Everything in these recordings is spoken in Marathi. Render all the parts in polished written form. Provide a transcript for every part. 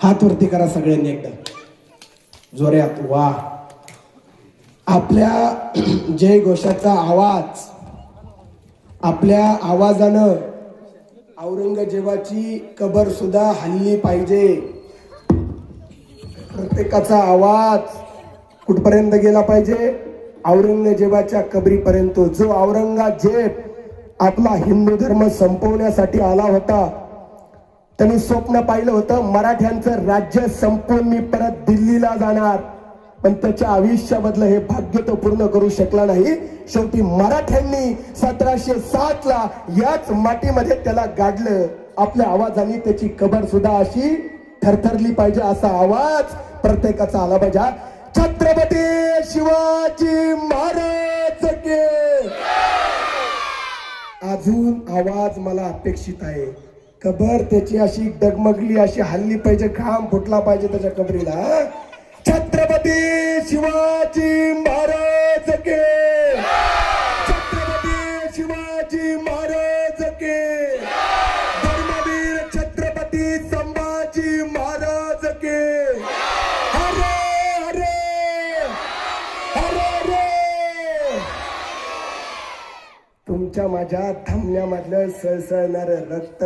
हात वरती करा सगळ्यांनी एकदा जोरात. वा. आपल्या जय घोषाचा आवाज, आपल्या आवाजानं औरंगजेबाची कबर सुद्धा हल्ली पाहिजे. प्रत्येकाचा आवाज कुठपर्यंत गेला पाहिजे? औरंगजेबाच्या कबरीपर्यंत. जो औरंगजेब आपला हिंदू धर्म संपवण्यासाठी आला होता, त्यांनी स्वप्न पाहिलं होतं मराठ्यांचं राज्य संपवून मी परत दिल्लीला जाणार, पण त्याच्या आयुष्यामधलं हे भाग्य तो पूर्ण करू शकला नाही. शेवटी मराठ्यांनी 1707 ला याच मातीमध्ये त्याला गाडलं. आपल्या आवाजाने त्याची कबर सुद्धा अशी थरथरली पाहिजे, असा आवाज प्रत्येकाचा आला पाहिजे. छत्रपती शिवाजी महाराज के. अजून आवाज मला अपेक्षित आहे. कबर त्याची अशी डगमगली, अशी हल्ली पाहिजे, घाम फुटला पाहिजे त्याच्या कबरीला. छत्रपती शिवाजी महाराज के. छत्रपती शिवाजी महाराज के. धर्मवीर छत्रपती संभाजी महाराज के. हरे हरे हरे हरे. तुमच्या माझ्या धमन्यामधलं सळसळणारं रक्त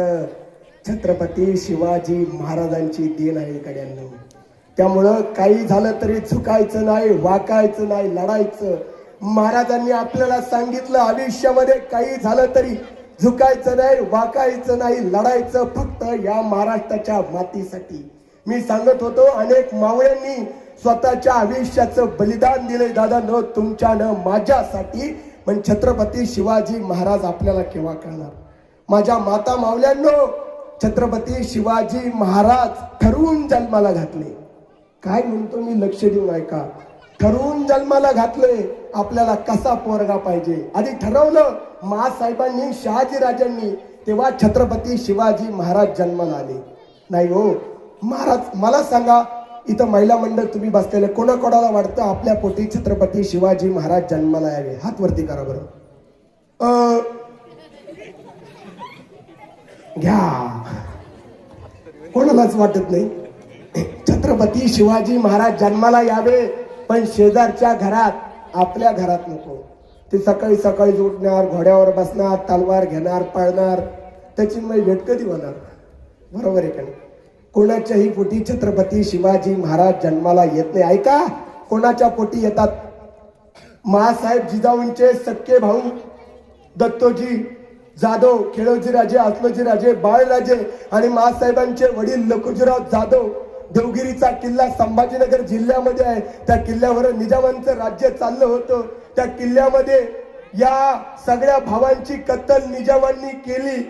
छत्रपती शिवाजी महाराजांची देण आहे कड्यांनो. त्यामुळं काही झालं तरी झुकायचं नाही, वाकायचं नाही, लढायचं. महाराजांनी आपल्याला सांगितलं आयुष्यामध्ये काही झालं तरी झुकायचं नाही, वाकायचं नाही, लढायचं फक्त या महाराष्ट्राच्या मातीसाठी. मी सांगत होतो अनेक मावळ्यांनी स्वतःच्या आयुष्याचं बलिदान दिले दादा, न तुमच्या न माझ्यासाठी. पण छत्रपती शिवाजी महाराज आपल्याला केव्हा कळणार? माझ्या माता मावल्यांनो, छत्रपती शिवाजी महाराज ठरवून जन्माला घातले. काय म्हणतो मी, लक्ष देऊन ऐका. ठरवून जन्माला घातले आपल्याला कसा पोरगा पाहिजे. आधी ठरवलं महासाहेबांनी, शहाजीराजांनी, तेव्हा छत्रपती शिवाजी महाराज जन्माला आले. नाही हो महाराज, मला सांगा इथं महिला मंडळ तुम्ही बसलेले, कोणाकोणाला वाटतं आपल्या पोटी छत्रपती शिवाजी महाराज जन्माला यावे? हात वरती करा बरं. घ्या. कोणालाच वाटत नाही छत्रपती शिवाजी महाराज जन्माला यावे, पण शेजारच्या घरात, आपल्या घरात नको. ते सकाळी सकाळी उठणार, घोड्यावर बसणार, तलवार घेणार, पळणार, त्याची मग भेट कधी होणार? बरोबर आहे का नाही? कोणाच्याही पोटी छत्रपती शिवाजी महाराज जन्माला येत नाही. ऐका, कोणाच्या पोटी येतात? महासाहेब जिजाऊंचे सख्खे भाऊ दत्तोजी जाधव, खेळोजी राजे, अस्लोजी राजे, बाळराजे आणि महासाहेबांचे वडील लखुजीराव जाधव. देवगिरीचा किल्ला संभाजीनगर जिल्ह्यामध्ये आहे. त्या किल्ल्यावर निजामांचं राज्य चाललं होतं. त्या किल्ल्यामध्ये या सगळ्या भावांची कत्तल निजामांनी केली.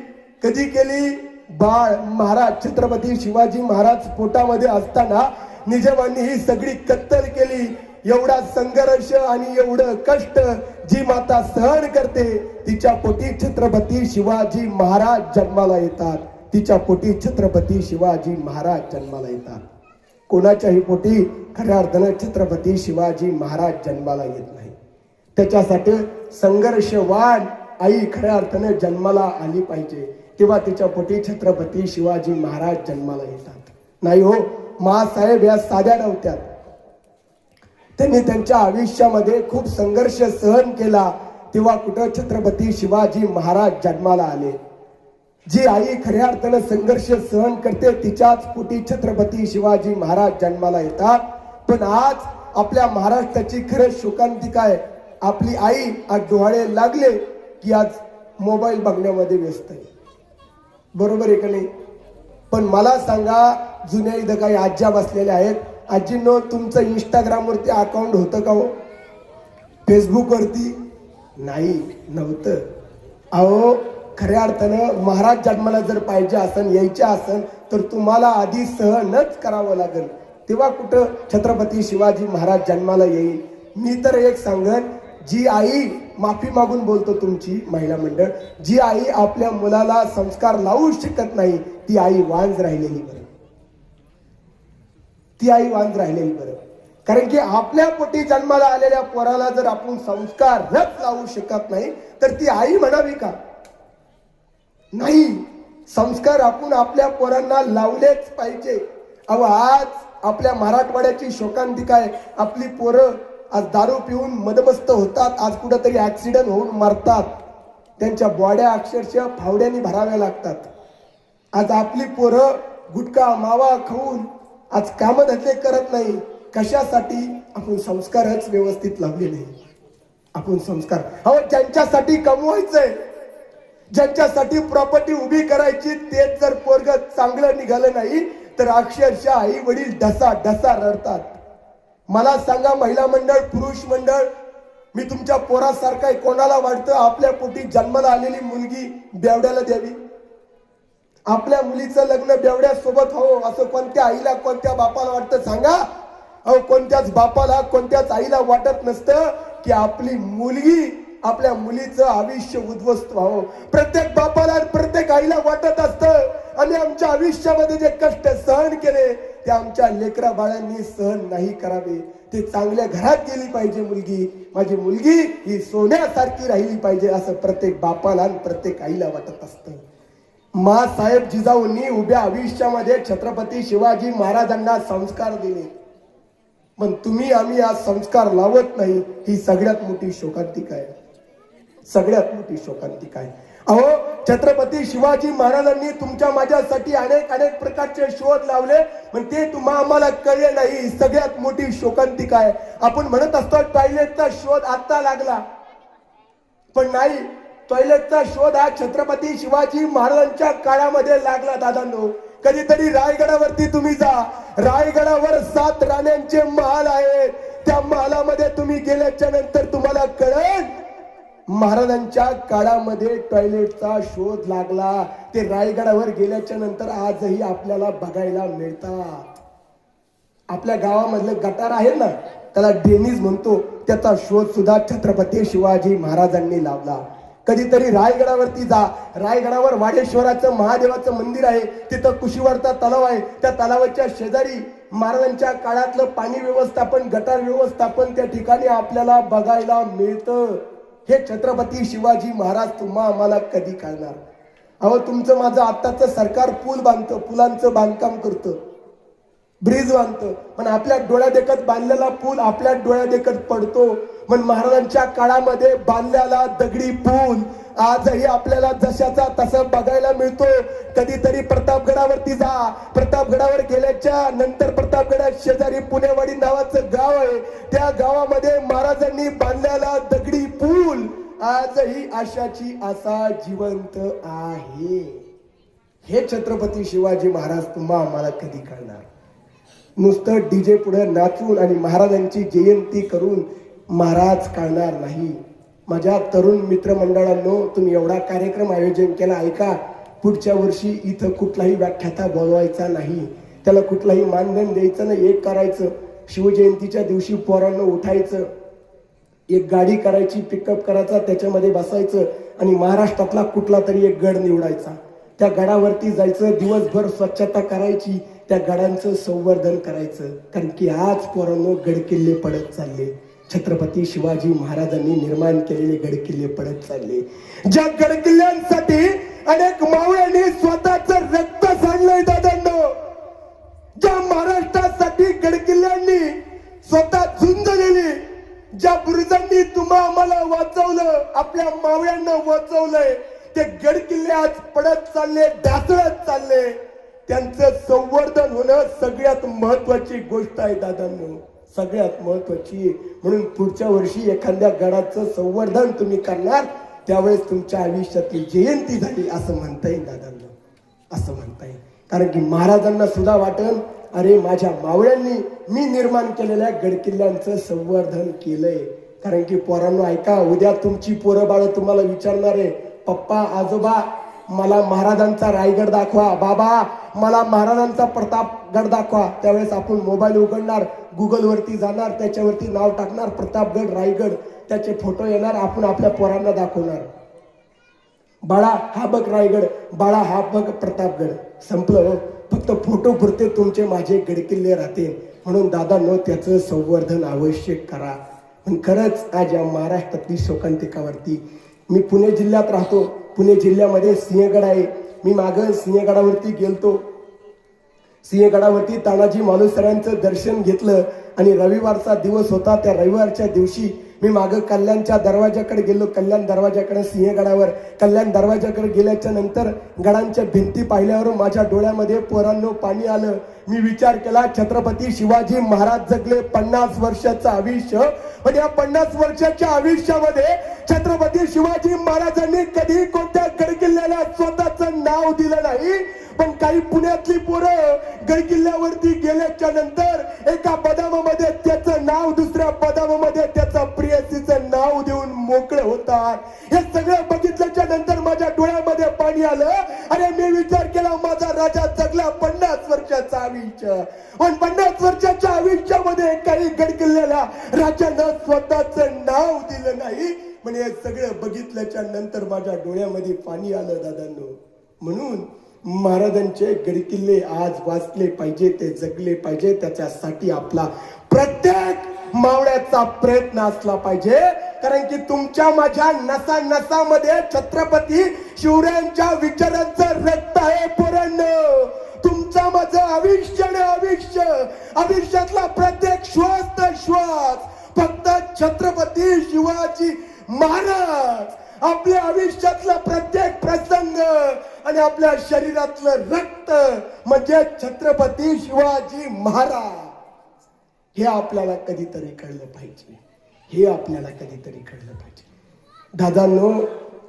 कधी केली? बाळ महाराज छत्रपती शिवाजी महाराज पोटामध्ये असताना निजामांनी ही सगळी कत्तल केली. एवढा संघर्ष आणि एवढं कष्ट जी माता सहन करते, तिच्या पोटी छत्रपती शिवाजी महाराज जन्माला येतात. तिच्या पोटी छत्रपती शिवाजी महाराज जन्माला येतात. कोणाच्याही पोटी खऱ्या अर्थानं छत्रपती शिवाजी महाराज जन्माला येत नाही. त्याच्यासाठी संघर्षवान आई खऱ्या अर्थानं जन्माला आली पाहिजे, तेव्हा तिच्या पोटी छत्रपती शिवाजी महाराज जन्माला येतात. नाही हो, महासाहेब या साध्या नव्हत्या. त्यांनी त्यांच्या आयुष्यामध्ये खूप संघर्ष सहन केला, तेव्हा कुठं छत्रपती शिवाजी महाराज जन्माला आले. जी आई खऱ्या अर्थानं संघर्ष सहन करते, तिच्याच पोटी छत्रपती शिवाजी महाराज जन्माला येतात. पण आज आपल्या महाराष्ट्राची खरंच शोकांतिका आहे. आपली आई आज डोहाळे लागले की आज मोबाईल बघण्यामध्ये व्यस्त आहे. बरोबर आहे का नाही? पण मला सांगा, जुन्या इथं काही आज्या बसलेल्या आहेत. आजींनो, तुमचं इंस्टाग्रामवरती अकाउंट होतं का हो? फेसबुकवरती? नाही, नव्हतं. अहो, खऱ्या अर्थानं महाराज जन्माला जर पाहिजे असन, यायच्या असन, तर तुम्हाला आधी सहनच करावं लागेल, तेव्हा कुठं छत्रपती शिवाजी महाराज जन्माला येईल. मी तर एक सांगन, जी आई, माफी मागून बोलतो तुमची महिला मंडळ, जी आई आपल्या मुलाला संस्कार लावू शकत नाही, ती आई वांज राहिलेली बरं. ती आई वांज राहिलेली बरं. कारण की आपल्या पोटी जन्माला आलेल्या पोराला जर आपण संस्कारच लावू शकत नाही, तर ती आई म्हणावी का? नाही, संस्कार आपण आपल्या पोरांना लावलेच पाहिजे. अहो आज आपल्या मराठवाड्याची शोकांतिका आहे. आपली पोरं आज दारू पिऊन मदमस्त होतात, आज कुठंतरी ऍक्सिडेंट होऊन मरतात, त्यांच्या बॉड्या अक्षरशः फावड्यानी भराव्या लागतात. आज आपली पोरं गुटखा मावा खाऊन आज कामधंदे करत नाही. कशासाठी? आपण संस्कारच व्यवस्थित लावले नाही. आपण संस्कार अहो ज्यांच्यासाठी कमवायचंय, ज्यांच्यासाठी प्रॉपर्टी उभी करायची, तेच जर पोरग चांगलं निघालं नाही तर अक्षरशः आई वडील ढसा ढसा रडतात. मला सांगा महिला मंडळ, पुरुष मंडळ, मी तुमच्या पोरासारखा कोणाला वाटतं आपल्या पोटी जन्माला आलेली मुलगी बेवड्याला द्यावी? आपल्या मुलीचं लग्न बेवड्यासोबत हो असं कोणत्या आईला, कोणत्या बापाला वाटतं सांगा? अहो कोणत्याच बापाला, कोणत्याच आईला वाटत नसतं की आपली मुलगी, आपल्या मुलीचं आयुष्य उद्ध्वस्त व्हावं. प्रत्येक बापाला, प्रत्येक आईला वाटत असतं आम्ही आमच्या आयुष्यामध्ये जे कष्ट सहन केले ते आमच्या लेकरा बाळांनी सहन नाही करावे. ते चांगल्या घरात गेली पाहिजे मुलगी, माझी मुलगी ही सोन्यासारखी राहिली पाहिजे असं प्रत्येक बापाला आणि प्रत्येक आईला वाटत असतं. माँसाहेब जिजाऊंनी उभ्या आयुष्यामध्ये छत्रपती शिवाजी महाराजांना संस्कार दिले, पण तुम्ही आम्ही आज संस्कार लावत नाही. ही सगळ्यात मोठी शोकांतिका आहे, सगळ्यात मोठी शोकांतिका आहे. अहो छत्रपती शिवाजी महाराजांनी तुमच्या माझ्यासाठी अनेक अनेक प्रकारचे शोध लावले, पण ते तुम्हा आम्हाला कळले नाही. सगळ्यात मोठी शोकांतिका आहे. आपण म्हणत असतो टॉयलेटचा शोध आता लागला, पण नाही. टॉयलेटचा शोध हा छत्रपती शिवाजी महाराजांच्या काळामध्ये लागला. दादांनो, कधीतरी रायगडावरती तुम्ही जा, रायगडावर 7 राण्यांचे महाल आहेत. त्या महालामध्ये तुम्ही गेल्याच्या नंतर तुम्हाला कळेल महाराजांच्या काळामध्ये टॉयलेटचा शोध लागला. ते रायगडावर गेल्याच्या नंतर आजही आपल्याला बघायला मिळतात. आपल्या गावामधलं गटार आहे ना, त्याला ड्रेनेज म्हणतो, त्याचा शोध सुद्धा छत्रपती शिवाजी महाराजांनी लावला. कधीतरी रायगडावरती जा, रायगडावर वाडेश्वराचं महादेवाचं मंदिर आहे, तिथं कुशीवरचा तलाव आहे. त्या तलावाच्या शेजारी महाराजांच्या काळातलं पाणी व्यवस्थापन, गटार व्यवस्थापन त्या ठिकाणी आपल्याला बघायला मिळतं. हे छत्रपती शिवाजी महाराज तुम्हा आम्हाला कधी कळणार? अहो तुमचं माझं आत्ताचं सरकार पूल बांधतं, पुलांचं बांधकाम करतं, ब्रिज बांधतं, पण आपल्या डोळ्या देखत बांधलेला पूल आपल्या डोळ्या देखत पडतो. पण महाराजांच्या काळामध्ये बांधलेला दगडी पूल आजही आपल्याला जशाचा तसा बघायला मिळतो. कधीतरी प्रतापगडावरती जा, प्रतापगडावर गेल्याच्या नंतर प्रतापगडात शेजारी पुणेवाडी नावाचं गाव आहे, त्या गावामध्ये महाराजांनी बांधलेला दगडी पूल आजही आशाची आशा जिवंत आहे. हे छत्रपती शिवाजी महाराज तुम्हा आम्हाला कधी कळणार? नुसतं डीजे पुढे नाचून आणि महाराजांची जयंती करून महाराज कळणार नाही. माझ्या तरुण मित्रमंडळांनो, तुम्ही एवढा कार्यक्रम आयोजन केला, ऐका, पुढच्या वर्षी इथं कुठलाही व्याख्याता बोलवायचा नाही, त्याला कुठलाही मानधन द्यायचं नाही. एक करायचं, शिवजयंतीच्या दिवशी पोरांना उठायचं, एक गाडी करायची, पिकअप करायचा, त्याच्यामध्ये बसायचं आणि महाराष्ट्रातला कुठला तरी एक गड निवडायचा, त्या गडावरती जायचं, दिवसभर स्वच्छता करायची, त्या गडांचं संवर्धन करायचं. कारण की आज पोरांनो गडकिल्ले पडत चालले, छत्रपती शिवाजी महाराजांनी निर्माण केलेले गडकिल्ले पडत चालले. ज्या गडकिल्ल्यांसाठी अनेक मावळ्यांनी स्वतःचं रक्त सांडलंय दादांनो, ज्या महाराष्ट्रासाठी गडकिल्ल्यांनी स्वतः झुंज दिली, ज्या बुरुजांनी तुम्हा आम्हाला वाचवलं, आपल्या मावळ्यांना वाचवलंय, ते गडकिल्ले आज पडत चालले, ढासळत चालले. त्यांचं संवर्धन होणं सगळ्यात महत्वाची गोष्ट आहे दादांनो, सगळ्यात महत्वाची. म्हणून पुढच्या वर्षी एखाद्या गडाचं संवर्धन तुम्ही करणार, त्यावेळेस तुमच्या आयुष्यातली जयंती झाली असं म्हणता येईल दादांनो, असं म्हणता येईल. कारण की महाराजांना सुद्धा वाटन, अरे माझ्या मावळ्यांनी मी निर्माण केलेल्या गडकिल्ल्यांचं संवर्धन केलंय. कारण की पोरांनो ऐका, उद्या तुमची पोरं बाळ तुम्हाला विचारणार आहे, पप्पा आजोबा मला महाराजांचा रायगड दाखवा, बाबा मला महाराजांचा प्रतापगड दाखवा. त्यावेळेस आपण मोबाईल उघडणार, गुगल वरती जाणार, त्याच्यावरती नाव टाकणार प्रतापगड रायगड, त्याचे फोटो येणार, आपण आपल्या पोरांना दाखवणार, बाळा हा बघ रायगड, बाळा हा बघ प्रतापगड. संपलं हो, फक्त फोटो पुरते तुमचे माझे गडकिल्ले राहते. म्हणून दादांनो त्याचं संवर्धन आवश्यक करा. पण खरंच आज या महाराष्ट्रातली शोकांतिकावरती, मी पुणे जिल्ह्यात राहतो, पुणे जिल्ह्यामध्ये सिंहगड आहे. मी मागं सिंहगडावरती गेलतो, सिंहगडावरती तानाजी मालुसऱ्यांचं दर्शन घेतलं आणि रविवारचा दिवस होता. त्या रविवारच्या दिवशी मी मागं कल्याणच्या दरवाजाकडे गेलो. कल्याण दरवाजाकडे सिंहगडावर कल्याण दरवाजाकडे गेल्याच्या नंतर गडांच्या भिंती पाहिल्यावर माझ्या डोळ्यामध्ये पोरांनो पाणी आलं. मी विचार केला, छत्रपती शिवाजी महाराज जगले 50 वर्षाचं आयुष्य, पण या 50 वर्षाच्या आयुष्यामध्ये छत्रपती शिवाजी महाराजांनी कधी कोणत्या गडकिल्ल्याला स्वतःचं नाव दिलं नाही. पण काही पुण्यातली पोरं गडकिल्ल्यावरती गेल्याच्या नंतर एका बदामामध्ये त्याचं नाव, दुसऱ्या बदामामध्ये त्याचं प्रियसीचं नाव देऊन मोकळे होतात. हे सगळं बघितल्याच्या नंतर माझ्या डोळ्यामध्ये पाणी आलं. अरे मी विचार केला, माझा राजा जगला 50 वर्षाचं आयुष्य, पण 50 वर्षाच्या आयुष्यामध्ये काही गडकिल्ल्याला राजानं स्वतःचं नाव दिलं नाही. पण हे सगळं बघितल्याच्या नंतर माझ्या डोळ्यामध्ये पाणी आलं दादांनो. म्हणून महाराजांचे गडकिल्ले आज वाचले पाहिजे, ते जगले पाहिजे. त्याच्यासाठी आपला प्रत्येक मावळ्याचा प्रयत्न असला पाहिजे. कारण की तुमच्या माझ्या नसा नसामध्ये छत्रपती शिवरायांच्या विचारांचं रक्त आहे पोरांनो. तुमचा माझं आयुष्य आणि आयुष्यातला प्रत्येक श्वास तर श्वास फक्त छत्रपती शिवाजी महाराज. आपल्या आयुष्यातला प्रत्येक प्रसंग आणि आपल्या शरीरातलं रक्त म्हणजे छत्रपती शिवाजी महाराज. हे आपल्याला कधीतरी कळलं पाहिजे. हे आपल्याला कधीतरी कळलं पाहिजे. दादांनो,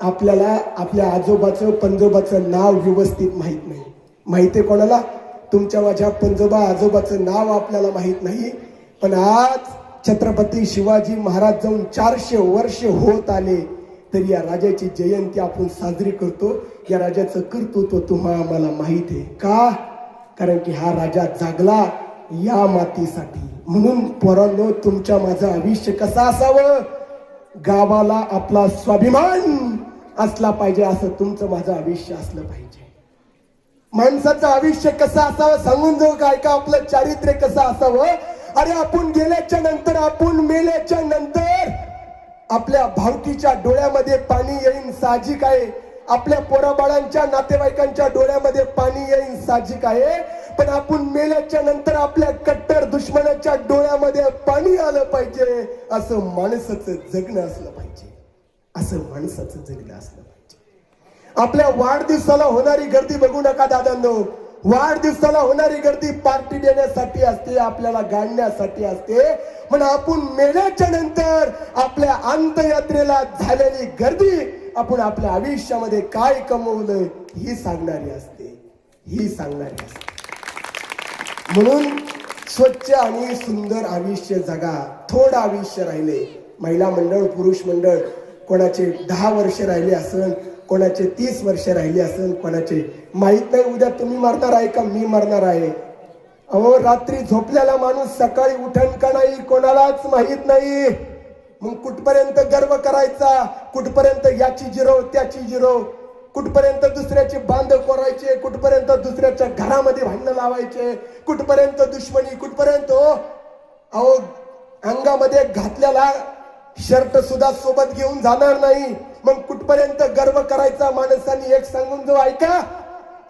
आपल्याला आपल्या आजोबाचं पंजोबाचं नाव व्यवस्थित माहित नाही. माहिती आहे कोणाला? तुमच्या माझ्या पंजोबा आजोबाचं नाव आपल्याला माहित नाही. पण आज छत्रपती शिवाजी महाराज जाऊन 400 वर्ष होत आले तरी या राजाची जयंती आपण साजरी करतो. या राजाचं कर्तृत्व तुम्हाला आम्हाला माहित आहे का? कारण की हा राजा जागला या मातीसाठी. म्हणून पोरांनो, तुमच्या माझं आयुष्य कसं असावं? गावाला आपला स्वाभिमान असला पाहिजे असं तुमचं माझं आयुष्य असलं पाहिजे. माणसाचं आयुष्य कसं असावं सांगून जाऊ का? ऐका, आपलं चारित्र्य कसं असावं? अरे आपण गेल्याच्या नंतर, आपण मेल्याच्या नंतर आपल्या भावकीच्या डोळ्यामध्ये पाणी येईन साहजिक आहे. आपल्या पोराबाळांच्या नातेवाईकांच्या डोळ्यामध्ये पाणी येईन साहजिक आहे. पण आपण मेल्याच्या नंतर आपल्या कट्टर दुश्मनाच्या डोळ्यामध्ये पाणी आलं पाहिजे. असं माणसाचं जगणं असलं पाहिजे. असं माणसाचं जगणं असलं पाहिजे. आपल्या वाढदिवसाला होणारी गर्दी बघू नका दादांनो. वाढदिवसाला होणारी गर्दी पार्टी देण्यासाठी असते, आपल्याला गाडण्यासाठी असते. पण आपण मेल्याच्या नंतर आपल्या अंत्ययात्रेला झालेली गर्दी आपण आपल्या आयुष्यामध्ये काय कमवलं ही सांगणारी असते. ही सांगणारी असते. म्हणून स्वच्छ आणि सुंदर आयुष्य जगा. थोडं आयुष्य राहिले. महिला मंडळ, पुरुष मंडळ, कोणाचे 10 वर्ष राहिले असेल, कोणाचे 30 वर्ष राहिले असेल, कोणाचे माहित नाही. उद्या तुम्ही मरणार आहे का मी मरणार आहे? अहो, रात्री झोपलेला माणूस सकाळी उठण का नाही कोणालाच माहित नाही. मग कुठपर्यंत गर्व करायचा? कुठपर्यंत याची जिरो त्याची जिरो? कुठपर्यंत दुसऱ्याचे बांध कोरायचे? कुठपर्यंत दुसऱ्याच्या घरामध्ये भांडणं लावायचे? कुठपर्यंत दुश्मनी? कुठपर्यंत? अहो, अंगामध्ये घातलेला शर्ट सुद्धा सोबत घेऊन जाणार नाही. मग कुठपर्यंत गर्व करायचा माणसाने? एक सांगून जो ऐका,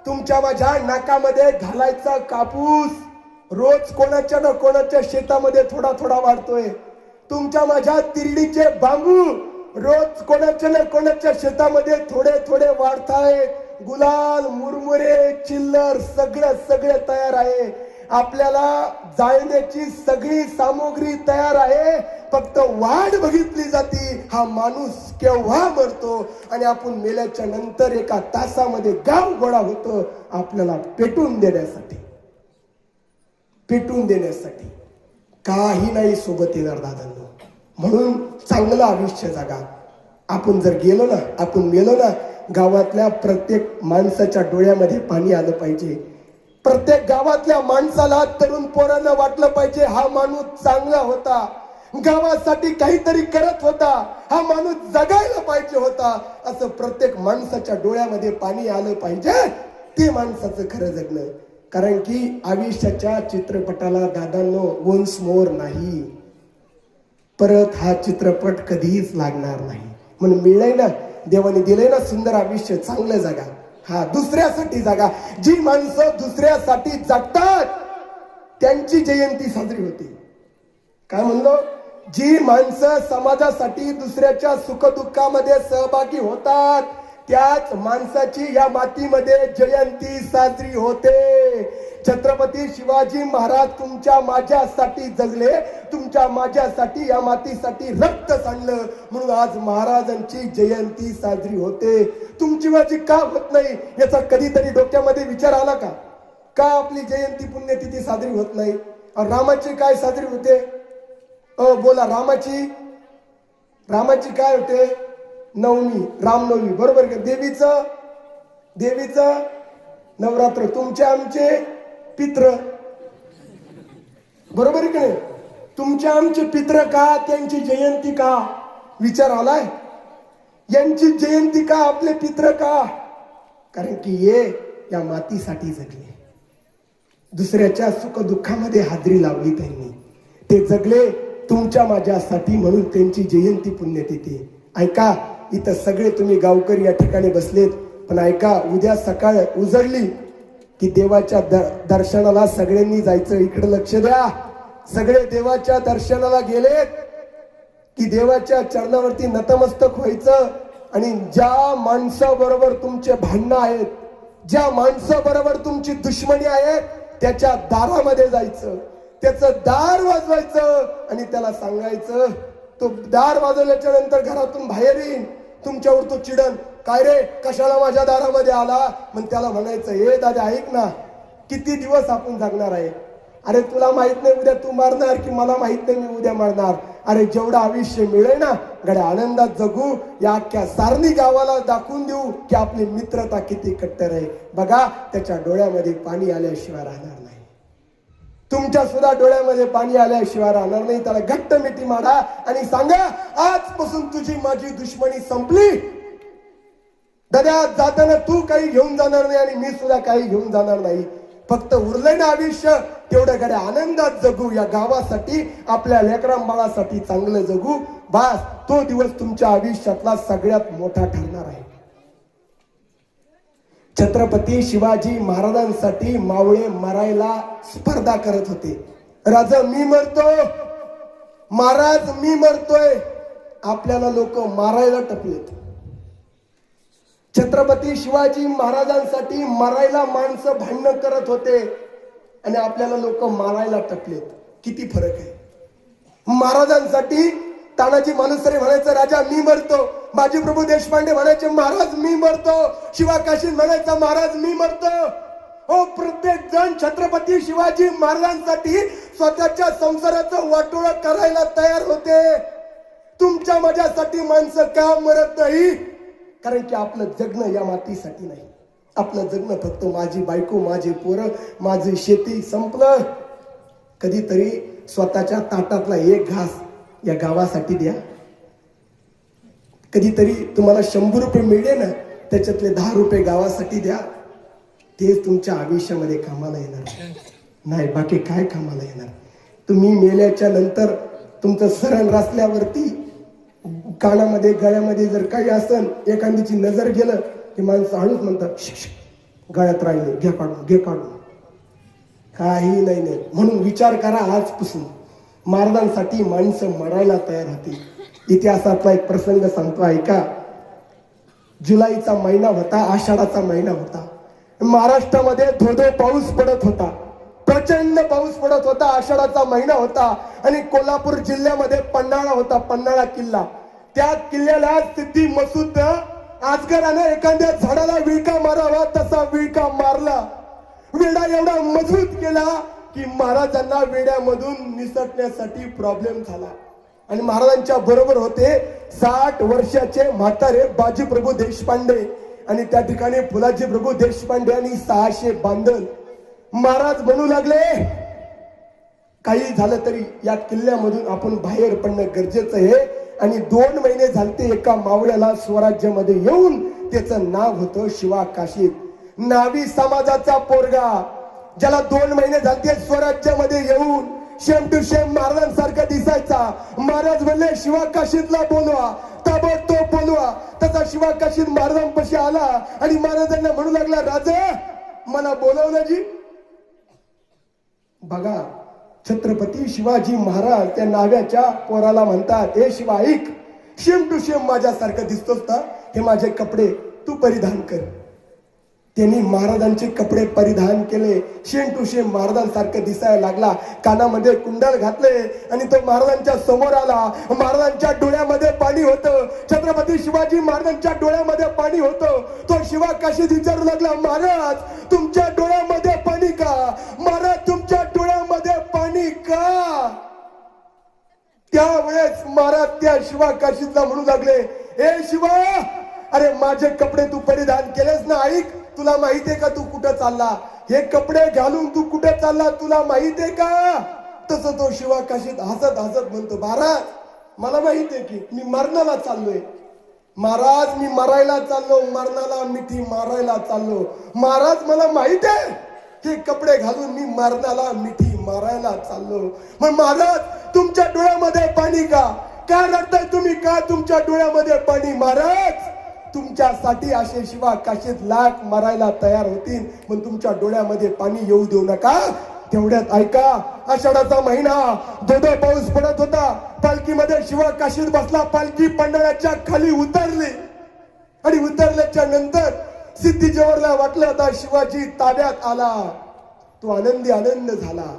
तुमच्या माझ्या नाकामध्ये घालायचा कापूस रोज कोणाच्या ना कोणाच्या शेतामध्ये थोडा थोडा वाढतोय. तुमच्या माझ्या तिरडीचे बांबू रोज कोणाच्या ना कोणाच्या शेतामध्ये थोडे थोडे वाढतायत. गुलाल, मुरमुरे, चिल्लर सगळे तयार आहे. आपल्याला जाळण्याची सगळी सामग्री तयार आहे. फक्त वाट बघितली जाती, हा माणूस केव्हा मरतो आणि आपण मेल्याच्या नंतर एका तासामध्ये गाव गोळा होतो आपल्याला पेटून देण्यासाठी. पेटून देण्यासाठी काही नाही सोबत येणार दादांनो. म्हणून चांगलं आयुष्य जगा. आपण जर गेलो ना, आपण मेलो ना, गावातल्या प्रत्येक माणसाच्या डोळ्यामध्ये पाणी आलं पाहिजे. प्रत्येक गावातल्या माणसाला, तरुण पोरांना वाटलं पाहिजे हा माणूस चांगला होता, गावासाठी काहीतरी करत होता, हा माणूस जगायला पाहिजे होता. असं प्रत्येक माणसाच्या डोळ्यामध्ये पाणी आलं पाहिजे. ते माणसाचं खरं जगणं. कारण की आयुष्याच्या चित्रपटाला दादांनो वन्स मोर नाही. परत हा चित्रपट कधीच लागणार नाही. म्हणून मिळलंय ना, देवाने दिलंय ना सुंदर आयुष्य, चांगलं जगा. हा, दुसऱ्यासाठी जगा. जी माणसं दुसऱ्यासाठी जगतात त्यांची जयंती साजरी होते. काय म्हणलो? जी माणसं समाजासाठी दुसऱ्याच्या सुखदुःखामध्ये सहभागी होतात त्याच माणसाची या मातीमध्ये जयंती साजरी होते. छत्रपती शिवाजी महाराज तुमच्या माझ्यासाठी जगले, तुमच्या माझ्यासाठी या मातीसाठी रक्त सांडलं, म्हणून आज महाराजांची जयंती साजरी होते. तुमची माझी का होत नाही याचा कधीतरी डोक्यामध्ये विचार आला का? का आपली जयंती पुण्यतिथी साजरी होत नाही? रामाची काय साजरी होते? बोला, रामाची काय होते? नवमी, रामनवमी, बरोबर का? देवीचं नवरात्र. तुमचे आमचे पित्र, बरोबर आहे की नाही? तुमचे आमचे पित्र का? त्यांची जयंती का? विचार आलाय? यांची जयंती का? आपले पित्र का? कारण की ये या मातीसाठी जगले, दुसऱ्याच्या सुखदुःखामध्ये हाजरी लावली त्यांनी, ते जगले तुमच्या माझ्यासाठी, म्हणून त्यांची जयंती पुण्यतिथी. ऐका, इथं सगळे तुम्ही गावकरी या ठिकाणी बसलेत, पण ऐका, उद्या सकाळ उजळली की देवाच्या दर्शनाला सगळ्यांनी जायचं. इकडे लक्ष द्या. सगळे देवाच्या दर्शनाला गेलेत की देवाच्या चरणावरती नतमस्तक व्हायचं आणि ज्या माणसाबरोबर तुमचे भांडणं आहेत, ज्या माणसाबरोबर तुमची दुश्मनी आहे, त्याच्या दारामध्ये जायचं, त्याचं दार वाजवायचं आणि त्याला सांगायचं. तो दार वाजवल्याच्या नंतर घरातून बाहेर येईन, तुमच्यावर तो चिडन, काय रे कशाला माझ्या दारामध्ये आला? मग त्याला म्हणायचं, हे दादा ऐक ना, किती दिवस आपण जगणार आहे? अरे तुला माहित नाही उद्या तू मारणार की मला माहित नाही मी उद्या मारणार? अरे जेवढं आयुष्य मिळेल ना गड्या आनंदात जगू, या अख्ख्या सारणी गावाला दाखवून देऊ की आपली मित्रता किती कट्टर आहे. बघा, त्याच्या डोळ्यामध्ये पाणी आल्याशिवाय राहणार नाही, तुमच्या सुद्धा डोळ्यामध्ये पाणी आल्याशिवाय राहणार नाही. त्याला घट्ट मिठी मारा आणि सांगा, आजपासून तुझी माझी दुश्मनी संपली. दादा जाताना तू काही घेऊन जाणार नाही आणि मी सुद्धा काही घेऊन जाणार नाही. फक्त उरलंय ना आयुष्य, तेवढं गड्या आनंदात जगू, या गावासाठी, आपल्या लेकरांबाळासाठी चांगलं जगू. बस, तो दिवस तुमच्या आयुष्यातला सगळ्यात मोठा ठरणार आहे. छत्रपती शिवाजी महाराजांसाठी मावळे मरायला स्पर्धा करत होते. राजा मी मरतो, महाराज मी मरतोय, आपल्याला लोक मारायला टपलेत. छत्रपती शिवाजी महाराजांसाठी मरायला माणसं भांडण करत होते आणि आपल्याला लोक मारायला टपलेत. किती फरक आहे? महाराजांसाठी तानाजी मालुसरे म्हणायचं, राजा मी मरतो. बाजीप्रभू देशपांडे म्हणायचे, महाराज मी मरतो. शिवा काशीद म्हणायचा, महाराज मी मरतो. हो, प्रत्येक जण छत्रपती शिवाजी महाराजांसाठी स्वतःच्या संसाराचं वाटोळं करायला तयार होते. तुमच्या माझ्यासाठी माणसं का मरत नाही? कारण की आपलं जगणं या मातीसाठी नाही. आपलं जगणं फक्त माझी बायको, माझे पोरं, माझी शेती संपलं. कधीतरी स्वतःच्या ताटातला एक घास या गावासाठी द्या. कधीतरी तुम्हाला 100 रुपये मिळले ना, त्याच्यातले 10 रुपये गावासाठी द्या. तेच तुमच्या आयुष्यामध्ये कामाला येणार नाही. बाकी काय कामाला येणार? तुम्ही मेल्याच्या नंतर तुमचं सरण रचल्यावरती कानामध्ये गळ्यामध्ये जर काही असेल, एखादीची नजर गेलं की माणसं हळूच म्हणतात, गळ्यात राहिले, घे काढून, घे काढून. काही नाही. म्हणून विचार करा, आजपासून महाराजांसाठी माणसं मरायला तयार होती. इतिहासातला एक प्रसंग सांगतो, ऐका. जुलैचा महिना होता, आषाढाचा महिना होता. महाराष्ट्रामध्ये धोधो पाऊस पडत होता, प्रचंड पाऊस पडत होता. आषाढाचा महिना होता आणि कोल्हापूर जिल्ह्यामध्ये पन्हाळा होता, पन्हाळा किल्ला. त्या किल्ल्याला सिद्धी मसूद अजगराने एखाद्या झाडाला विळका मारावा तसा विळका मारला. वेढा एवढा मजबूत केला की महाराजांना वेड्यामधून निसटण्यासाठी प्रॉब्लेम झाला. आणि महाराजांच्या बरोबर होते 60 वर्षाचे म्हातारे बाजीप्रभू देशपांडे आणि त्या ठिकाणी फुलाजी प्रभू देशपांडे आणि 600 बांधल. महाराज म्हणू लागले, काही झालं तरी या किल्ल्यामधून आपण बाहेर पडणं गरजेचं आहे. आणि 2 महिने झालते एका मावळ्याला स्वराज्यामध्ये येऊन, त्याचं नाव होतं शिवा काशीद. नावी समाजाचा पोरगा, ज्याला 2 महिने झालते स्वराज्यामध्ये येऊन शेम टू शेम महाराजांसारखा दिसायचा. महाराज म्हणले, शिवा काशीदला बोलवा. ताबडतोब बांधवा. तसा शिवा काशीद महाराजांपाशी आला आणि महाराजांना म्हणू लागला, राजा मला बोलवलं जी. बघा, छत्रपती शिवाजी महाराज त्या नाव्याच्या पोराला म्हणतात, ए शिवा ऐक, शेम टू शेम माझ्यासारखं दिसतोस ना, हे माझे कपडे तू परिधान कर. त्यांनी महाराजांचे कपडे परिधान केले, शेम टू शेम महाराजांसारखं दिसायला लागला. कानामध्ये कुंडल घातले आणि तो महाराजांच्या समोर आला. महाराजांच्या डोळ्यामध्ये पाणी होतं. छत्रपती शिवाजी महाराजांच्या डोळ्यामध्ये पाणी होतं. तो शिवा काशीद विचारू लागला, महाराज तुमच्या डोळ्यामध्ये पाणी का? महाराज तुमच्या डोळ्यामध्ये पाणी का? त्यावेळेस महाराज त्या शिवा काशीदला म्हणू लागले, ए शिवा, अरे माझे कपडे तू परिधान केलेस ना, ऐक, तुला माहितीये का तू कुठं चालला? हे कपडे घालून तू कुठे चालला तुला माहितीये का? तसं तो शिवा काशीद हसत हसत म्हणतो, महाराज मला माहितीये की मी मरणाला चाललोय. महाराज मी मरायला चाललो, मरणाला मिठी मारायला चाललो. महाराज मला माहित आहे हे कपडे घालून मी मरणाला मिठी मारायला चाललो. मग महाराज तुमच्या डोळ्यामध्ये पाणी का? का रडताय तुम्ही? का तुमच्या डोळ्यामध्ये पाणी? महाराज तुमच्यासाठी असे शिवा काशीद लाख मरायला तयार होतील, पण तुमच्या डोळ्यामध्ये पाणी येऊ देऊ नका. तेवढ्यात ऐका, आषाढाचा महिना, धोधो पाऊस पडत होता. पालखीमध्ये शिवा काशीद बसला. पालखी पन्हाळ्याच्या खाली उतरली आणि उतरल्याच्या नंतर सिद्धी जवळला वाटलं आता शिवाजी ताब्यात आला. तो आनंद झाला.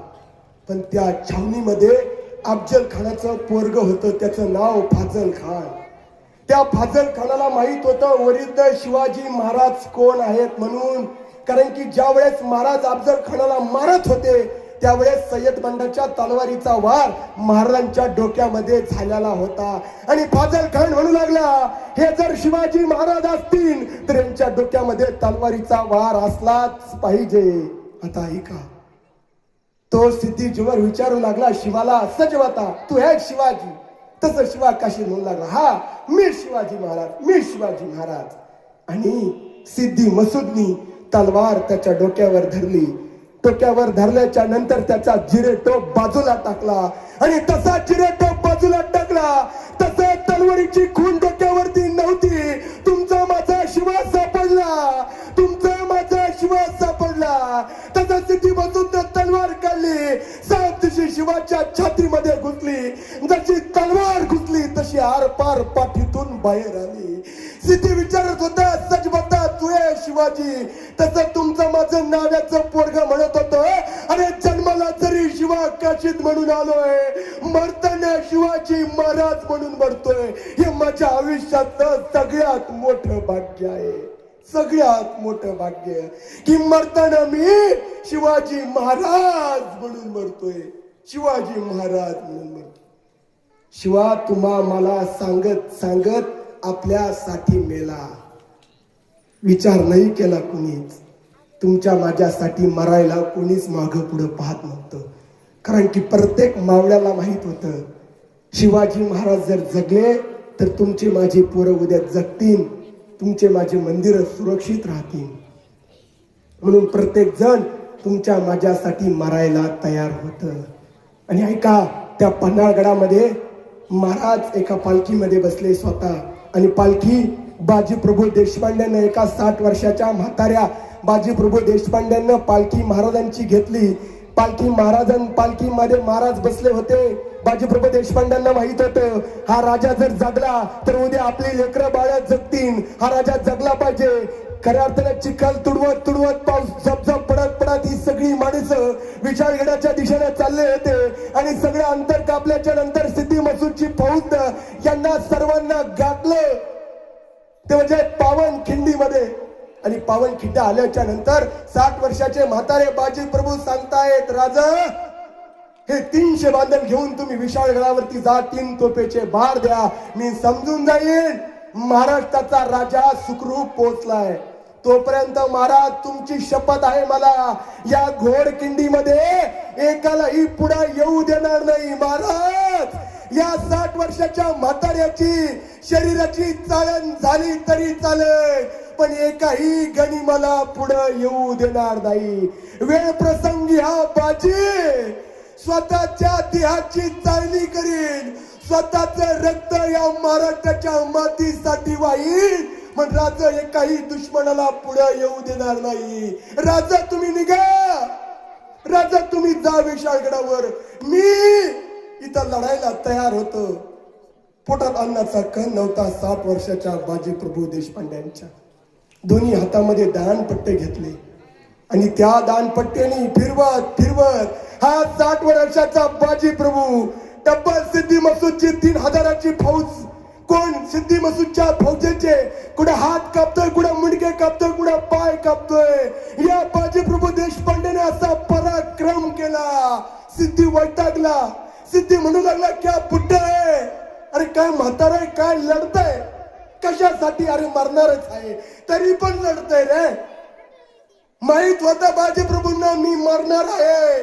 पण त्या छावणीमध्ये अफजल खानाचं पोरग होतं, त्याचं नाव फाजल खान. त्या फाजल खानाला माहित होतं वरिष्ठ शिवाजी महाराज कोण आहेत म्हणून. कारण की ज्या वेळेस महाराज अफजल खानाला मारत होते त्यावेळेस सय्यद बंडाच्या तलवारीचा वार महाराजांच्या डोक्यामध्ये झालेला होता. आणि फाजल खान म्हणू लागला, हे जर शिवाजी महाराज असतील तर यांच्या डोक्यामध्ये तलवारीचा वार असलाच पाहिजे. आता ऐका, तो सिद्धीजीवर विचारू लागला शिवाला, सजवता तू है शिवाजी? तसं शिवा काशीद म्हणू लागला, हा मी शिवाजी महाराज, मी शिवाजी महाराज. आणि सिद्धी मसूदनी तलवार त्याच्या डोक्यावर धरली. डोक्यावर धरल्याच्या नंतर त्याचा जिरेटोप बाजूला टाकला आणि तसा जिरेटोप बाजूला टाकला तसं तलवारीची खून डोक्यावरती नव्हती. तुमचा माझा शिवा सापडला, तुमचा माझा शिवा सापडला. तसा सिद्धी मसूदने तलवार काढली, साप तशी शिवाच्या छातीमध्ये घुसली. जशी तलवार घुसली तशी आरपार पाठीतून बाहेर आली. सिद्धी विचारत होता, सच बता तू आहे शिवाजी? तसं तुमचं माझं नाव्याचं पोरग म्हणत होतं, अरे जन्माला जरी शिवा काशीद म्हणून आलोय, मरताना शिवाजी महाराज म्हणून मरतोय. हे माझ्या आयुष्यातलं सगळ्यात मोठं भाग्य आहे, सगळ्यात मोठं भाग्य की मरताना मी शिवाजी महाराज म्हणून मरतोय, शिवाजी महाराज म्हणून मरतोय. शिवा तुम्हा मला सांगत सांगत आपल्यासाठी मेला. विचार नाही केला कुणीच. तुमच्या माझ्यासाठी मरायला कोणीच मागं पुढं पाहत नव्हतं. कारण की प्रत्येक मावळ्याला माहित होतं शिवाजी महाराज जर जगले तर तुमचे माझे पोरं उद्या जगतील, तुमचे माझे मंदिर सुरक्षित राहतील. म्हणून प्रत्येक जण तुमच्या माझ्यासाठी मरायला तयार होतं. आणि ऐका, त्या पन्हाळगडामध्ये महाराज एका पालखीमध्ये बसले स्वतः. आणि पालखी बाजीप्रभू देशपांड्यानं, एका 60 वर्षाच्या म्हाताऱ्या बाजीप्रभू देशपांड्यानं पालखी महाराजांची घेतली. पालखीमध्ये महाराज बसले होते. बाजीप्रभू देशपांड्यांना माहित होतं हा राजा जर जगला तर उद्या आपली लेकरं बाळं जगतील, हा राजा जगला पाहिजे. खऱ्या अर्थाने चिखल तुडवत तुडवत, पाऊस झपझप पडत पडत ही सगळी माणसं विशाळगडाच्या दिशेने चालले होते. आणि सगळं अंतर कापल्याच्या नंतर सिद्धी मसूदची फौज यांना सर्वांना गाठले ते म्हणजे पावन खिंडीमध्ये. आणि पावन खिंड आल्याच्या नंतर 60 वर्षाचे म्हातारे बाजी प्रभू सांगतायत, राजा हे 300 बांधण घेऊन तुम्ही विशाळगडावरती जा, 3 तोफेचे बार द्या, मी समजून जाईल महाराष्ट्राचा राजा सुखरूप पोहोचलाय. तोपर्यंत महाराज तुमची शपथ आहे मला, या घोडकिंडीमध्ये एकालाही पुढे येऊ देणार नाही. महाराज या 60 वर्षाच्या म्हाताऱ्याची शरीराची चाळण झाली तरी चालेल, पण एकाही गनिमाला पुढे येऊ देणार नाही. वेळ प्रसंगी हा बाजी स्वतःच्या देहाची चाळणी करीन, स्वतःच रक्त या महाराष्ट्राच्या मातीसाठी वाहील, पण राजा एकाही दुश्मनाला पुढे येऊ देणार नाही. राजा तुम्ही निघा, राजा तुम्ही जा विशाळगडावर. मी इथं लढायला तयार होतो. पोटात अन्नाचा कण नव्हता 60 वर्षाच्या बाजीप्रभू देशपांड्यांच्या. दोन्ही हातामध्ये दानपट्टे घेतले आणि त्या दानपट्ट्याने फिरवत फिरवत हा 60 वर्षाचा बाजीप्रभू डब्बल सिद्धी मसूदची 3000ची फौज, कोण सिद्धी मसूदच्या फौजेचे कुठे हात कापतोय, कुठे मुंडके कापतोय, कुठे पाय कापतोय. या बाजीप्रभू देशपांडेने असा पराक्रम केला. सिद्धी वैतागला. सिद्धी म्हणू लागला, क्या बुड्ढा आहे, अरे काय म्हातारा आहे, काय लढतंय कशासाठी, अरे मरणारच आहे तरी पण लढतंय रे. माहित होता बाजीप्रभूंना मी मरणार आहे,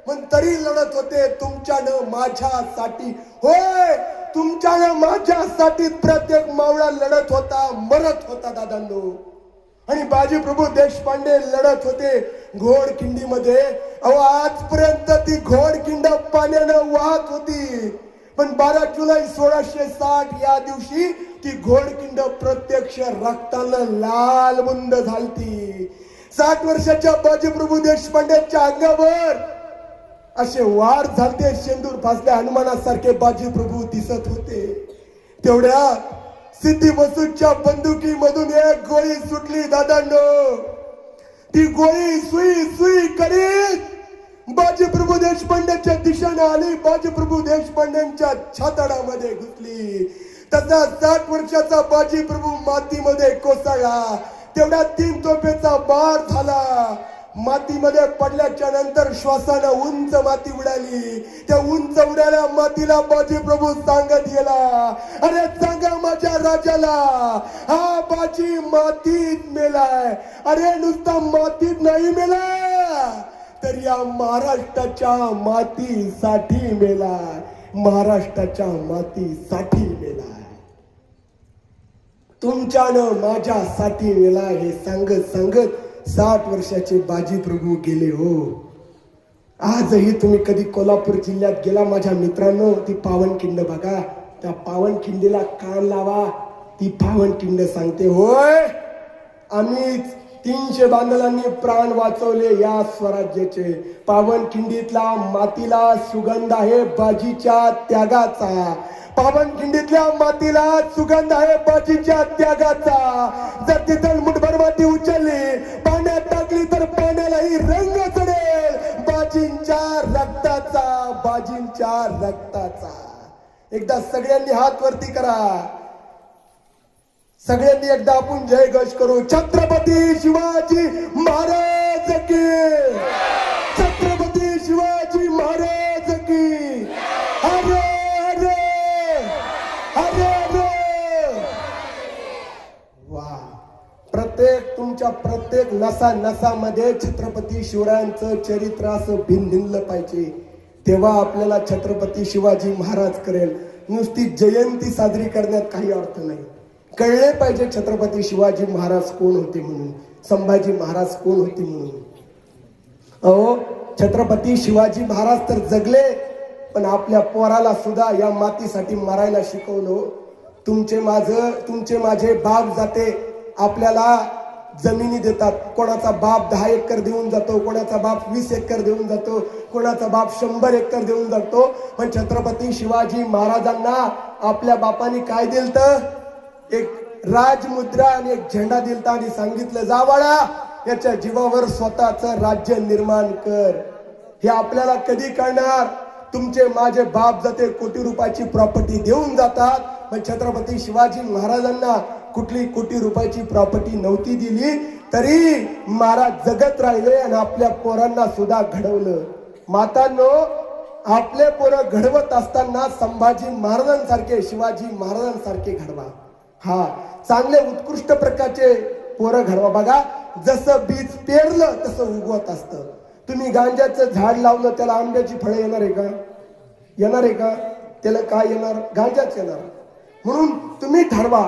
पण तरी लढत होते तुमच्यानं माझ्यासाठी. होय, तुमच्यानं माझ्यासाठी प्रत्येक मावळा लढत होता, मरत होता दादांनो. आणि बाजीप्रभू देशपांडे लढत होते घोडखिंडीमध्ये. अहो आजपर्यंत ती घोडखिंड पाण्यानं वाहत होती, पण 12 जुलै 1660 या दिवशी ती घोडखिंड प्रत्यक्ष रक्तानं लालबुंद झालती. 60 वर्षाच्या बाजीप्रभू देशपांडेच्या अंगावर असे वार झालते, शेंदूर फासल्या हनुमानासारखे बाजीप्रभू दिसत होते. तेवढ्या सिद्धी मसूदच्या बंदुकी मधून एक गोळी सुटली दादांनो. ती गोळी सुई सुई करीत बाजीप्रभू देशपांडेच्या दिशेने आली, बाजीप्रभू देशपांडेंच्या छाताडामध्ये घुसली. तसा 60 वर्षाचा बाजीप्रभू मातीमध्ये कोसळला. तेवढा 3 तोफेचा बार झाला. मातीमध्ये पडल्याच्या नंतर श्वासानं उंच माती उडाली. त्या उंच उडाल्या मातीला बाजीप्रभू सांगत गेला, अरे सांगा माझ्या राजाला, हा बाजी मातीत मेलाय. अरे नुसता मातीत नाही मेला, तर या महाराष्ट्राच्या मातीसाठी मेलाय, महाराष्ट्राच्या मातीसाठी मेलाय, तुमच्यानं माझ्यासाठी मेलाय. हे सांगत सांगत 60 वर्षाचे बाजीप्रभू गेले. हो, आजही तुम्ही कधी कोल्हापूर जिल्ह्यात गेला माझ्या मित्रांनो, ती पावनखिंड बघा. त्या पावनखिंडीला कान लावा. ती पावनखिंड सांगते, होय आम्हीच 300 बांधलांनी प्राण वाचवले या स्वराज्याचे. पावनखिंडीतला मातीला सुगंध आहे बाजीच्या त्यागाचा. पावनखिंडीतल्या मातीला सुगंध आहे बाजीच्या त्यागाचा. जर तिथं मुठभर माती उचलली, पाण्यात टाकली, तर पाण्यालाही रंग चढेल बाजींच्या रक्ताचा, बाजींच्या रक्ताचा. एकदा सगळ्यांनी हात वरती करा. सगळ्यांनी एकदा आपण जय घोष करू. छत्रपती शिवाजी महाराज की, छत्रपती शिवाजी महाराज की. हरे हरे हरे हरे. वा, प्रत्येक तुमच्या प्रत्येक नसा नसामध्ये छत्रपती शिवरायांचं चरित्र असं भिनभिनलं पाहिजे. तेव्हा आपल्याला छत्रपती शिवाजी महाराज करेल. नुसती जयंती साजरी करण्यात काही अर्थ नाही. कळले पाहिजे छत्रपती शिवाजी महाराज कोण होते म्हणून, संभाजी महाराज कोण होते म्हणून. अहो छत्रपती शिवाजी महाराज तर जगले, पण आपल्या पोराला सुद्धा या मातीसाठी मरायला शिकवलं. तुमचे माझे बाप जाते आपल्याला जमिनी देतात. कोणाचा बाप 10 एकर देऊन जातो, कोणाचा बाप 20 एकर देऊन जातो, कोणाचा बाप 100 एकर देऊन जातो. पण छत्रपती शिवाजी महाराजांना आपल्या बापाने काय दिलतं? एक राजमुद्रा आणि एक झेंडा दिलता आणि सांगितलं, जा बाळा याच्या जीवावर स्वतःच राज्य निर्माण कर. हे आपल्याला कधी कळणार? तुमचे माझे बाप जाते कोटी रुपयाची प्रॉपर्टी देऊन जातात, पण छत्रपती शिवाजी महाराजांना कुठली कोटी रुपयाची प्रॉपर्टी नव्हती दिली, तरी महाराज जगत राहिले आणि आपल्या पोरांना सुद्धा घडवलं. मातांनो, आपले पोरं घडवत असताना संभाजी महाराजांसारखे, शिवाजी महाराजांसारखे घडवा. हा, चांगले उत्कृष्ट प्रकारचे पोरं घडवा. बघा, जसं बीज पेरलं तसं उगवत असतं. तुम्ही गांजाचं झाड लावलं, त्याला आंब्याची फळे येणार आहे का? येणार आहे का? त्याला काय येणार? गांजाच येणार. म्हणून तुम्ही ठरवा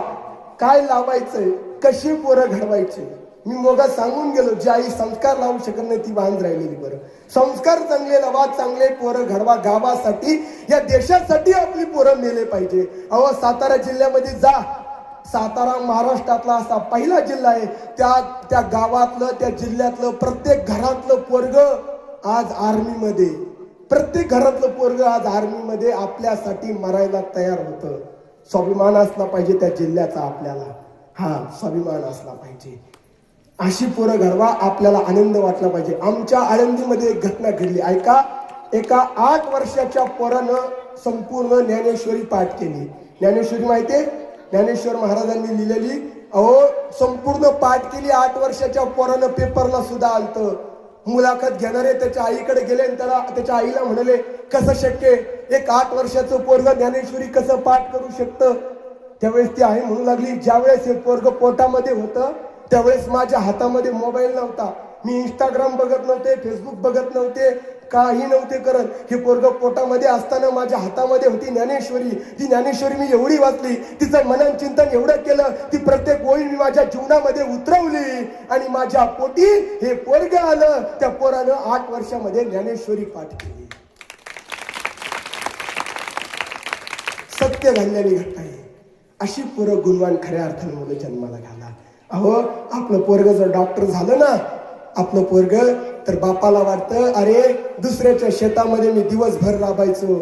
काय लावायचंय, कशी पोरं घडवायची. मी मोगा सांगून गेलो, जी आई संस्कार लावू शकत नाही ती वाहन राहिलेली बरं. संस्कार चांगले लावा, चांगले पोरं घडवा. गावासाठी, या देशासाठी आपली पोरं मेले पाहिजे. अहो सातारा जिल्ह्यामध्ये जा, सातारा महाराष्ट्रातला असा पहिला जिल्हा आहे, त्या गावातलं, त्या जिल्ह्यातलं प्रत्येक घरातलं पोरग आज आर्मीमध्ये, प्रत्येक घरातलं पोरग आज आर्मीमध्ये आपल्यासाठी मरायला तयार होतं. स्वाभिमान असला पाहिजे त्या जिल्ह्याचा आपल्याला, हा स्वाभिमान असला पाहिजे. अशी पोरं घडवा, आपल्याला आनंद वाटला पाहिजे. आमच्या आळंदीमध्ये एक घटना घडली, ऐका. एका 8 वर्षाच्या पोरानं संपूर्ण ज्ञानेश्वरी पाठ केली. ज्ञानेश्वरी माहितीये, ज्ञानेश्वर महाराजांनी लिहिलेली, अहो संपूर्ण पाठ केली. 8 वर्षाच्या पोरानं पेपरला सुद्धा आलतं. मुलाखत घेणारे त्याच्या आईकडे गेले आणि त्याच्या आईला म्हणाले, कसं शक्य, एक 8 वर्षाचं पोरग ज्ञानेश्वरी कसं पाठ करू शकतं? त्यावेळेस ती आई म्हणू लागली, ज्यावेळेस हे पोरग पोटामध्ये होतं त्यावेळेस माझ्या हातामध्ये मोबाईल नव्हता, मी इंस्टाग्राम बघत नव्हते, फेसबुक बघत नव्हते, काही नव्हते करत. हे पोरग पोटामध्ये असताना माझ्या हातामध्ये होती ज्ञानेश्वरी. ती ज्ञानेश्वरी मी एवढी वाचली, तिचं मनन चिंतन एवढं केलं, ती प्रत्येक ओळी मी माझ्या जीवनामध्ये उतरवली आणि माझ्या पोटी हे पोरग आलं. त्या पोरानं 8 वर्षामध्ये ज्ञानेश्वरी पाठ केली. सत्य घडलेली घटना आहे. अशी पोरं गुणवान खऱ्या अर्थाने मुलं जन्माला घाला. अहो आपलं पोरग जर डॉक्टर झालं ना, आपलं पोरग, तर बापाला वाटतं, अरे दुसऱ्याच्या शेतामध्ये मी दिवसभर राबायचो.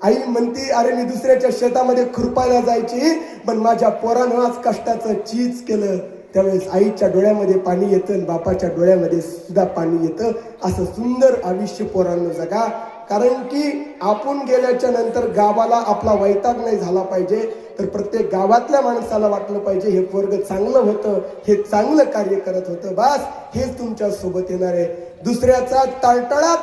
आई म्हणती, अरे मी दुसऱ्याच्या शेतामध्ये खुरपायला जायची, पण माझ्या पोरानं आज कष्टाचं चीज केलं. त्यावेळेस आईच्या डोळ्यामध्ये पाणी येतं आणि बापाच्या डोळ्यामध्ये सुद्धा पाणी येतं. असं सुंदर आयुष्य पोरांनो जगा. कारण की आपण गेल्याच्या नंतर गावाला आपला वैताग नाही झाला पाहिजे, तर प्रत्येक गावातल्या माणसाला वाटलं पाहिजे हे पोरग चांगलं होतं, हे चांगलं कार्य करत होतं. बस हेच तुमच्या सोबत येणार आहे. दुसऱ्याचा तळतळात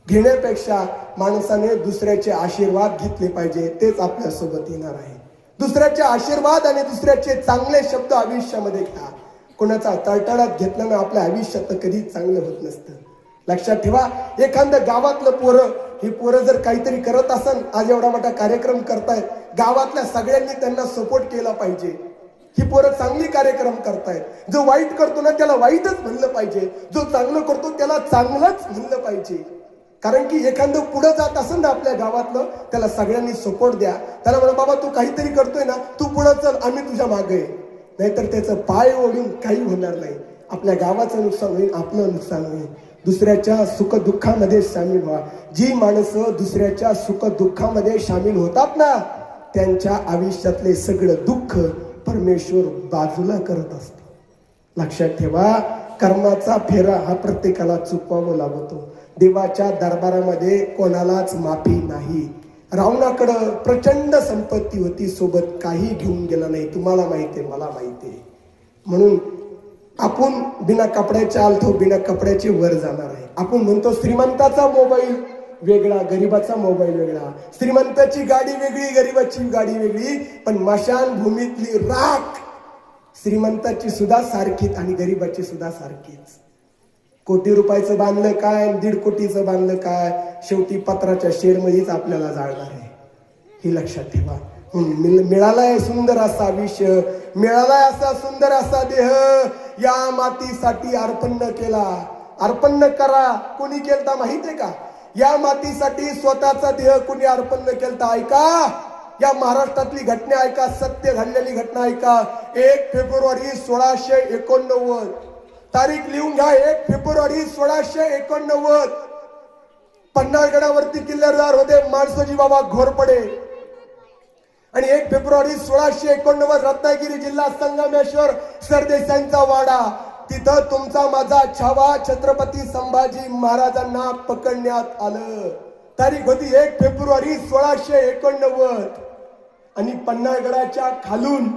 घेण्यापेक्षा माणसाने दुसऱ्याचे आशीर्वाद घेतले पाहिजे, तेच आपल्या सोबत येणार आहे. दुसऱ्याचे आशीर्वाद आणि दुसऱ्याचे चांगले शब्द आयुष्यामध्ये घ्या. कोणाचा तळतळात घेतलं ना आपल्या आयुष्यात कधीच चांगलं होत नसतं. लक्षात ठेवा, एखादं गावातलं पोरं, ही पोरं जर काहीतरी करत असन, आज एवढा मोठा कार्यक्रम करतायत, गावातल्या सगळ्यांनी त्यांना सपोर्ट केला पाहिजे. ही पोरं चांगली कार्यक्रम करतायत. जो वाईट करतो ना त्याला वाईटच म्हणलं पाहिजे, जो चांगलं करतो त्याला चांगलंच म्हणलं पाहिजे. कारण की एखादं पुढे जात असेल ना आपल्या गावातलं, त्याला सगळ्यांनी सपोर्ट द्या. त्याला म्हणा, बाबा तू काहीतरी करतोय ना, तू पुढे चल, आम्ही तुझ्या मागे आहे. नाहीतर त्याचं पाय ओढून काही होणार नाही. आपल्या गावाचं नुकसान होईल, आपलं नुकसान होईल. दुसऱ्याच्या सुख दुःखामध्ये सामील व्हा. जी माणसं दुसऱ्याच्या सुख दुःखामध्ये सामील होतात ना, त्यांच्या आयुष्यातले सगळं दुःख परमेश्वर बाजूला करत असतो. लक्षात ठेवा, कर्माचा फेरा हा प्रत्येकाला चुकवावा लागतो. देवाच्या दरबारामध्ये कोणालाच माफी नाही. रावणाकडं प्रचंड संपत्ती होती, सोबत काही घेऊन गेला नाही. तुम्हाला माहिती आहे, मला माहिती आहे. म्हणून आपण बिना कपड्याचे आलतो, बिना कपड्याचे वर जाणार आहे. आपण म्हणतो श्रीमंताचा मोबाईल वेगळा, गरीबाचा मोबाईल वेगळा. श्रीमंताची गाडी वेगळी, गरीबाची गाडी वेगळी. पण मशान भूमीतली राख श्रीमंताची सुद्धा सारखीच आणि गरीबाची सुद्धा सारखीच. कोटी रुपयाचं बांधलं काय, 1.5 कोटीचं बांधलं काय, शेवटी पत्राच्या शेडमध्येच आपल्याला जाळणार आहे. हे लक्षात ठेवा. मिळालाय सुंदर असा आयुष्य, मिळालाय असा सुंदर असा देह, या मातीसाठी अर्पण न केला. अर्पण न करा. कोणी केलता माहितीये का? या मातीसाठी स्वतःचा देह कोणी अर्पण न केलता. ऐका, या महाराष्ट्रातली घटना ऐका, सत्य घडलेली घटना ऐका. 1 फेब्रुवारी 1689, तारीख लिहून घ्या. 1 फेब्रुवारी 1689, पन्हाळगडावरती किल्लेदार होते माळसोजी बाबा घोरपडे. आणि 1 फेब्रुवारी 1689 रत्नागिरी जिल्हा संगमेश्वर सरदेसाईंचा वाडा, तिथं तुमचा माझा छावा छत्रपती संभाजी महाराजांना पकडण्यात आलं. तारीख होती 1 फेब्रुवारी 1689. आणि पन्हाळगडाच्या खालून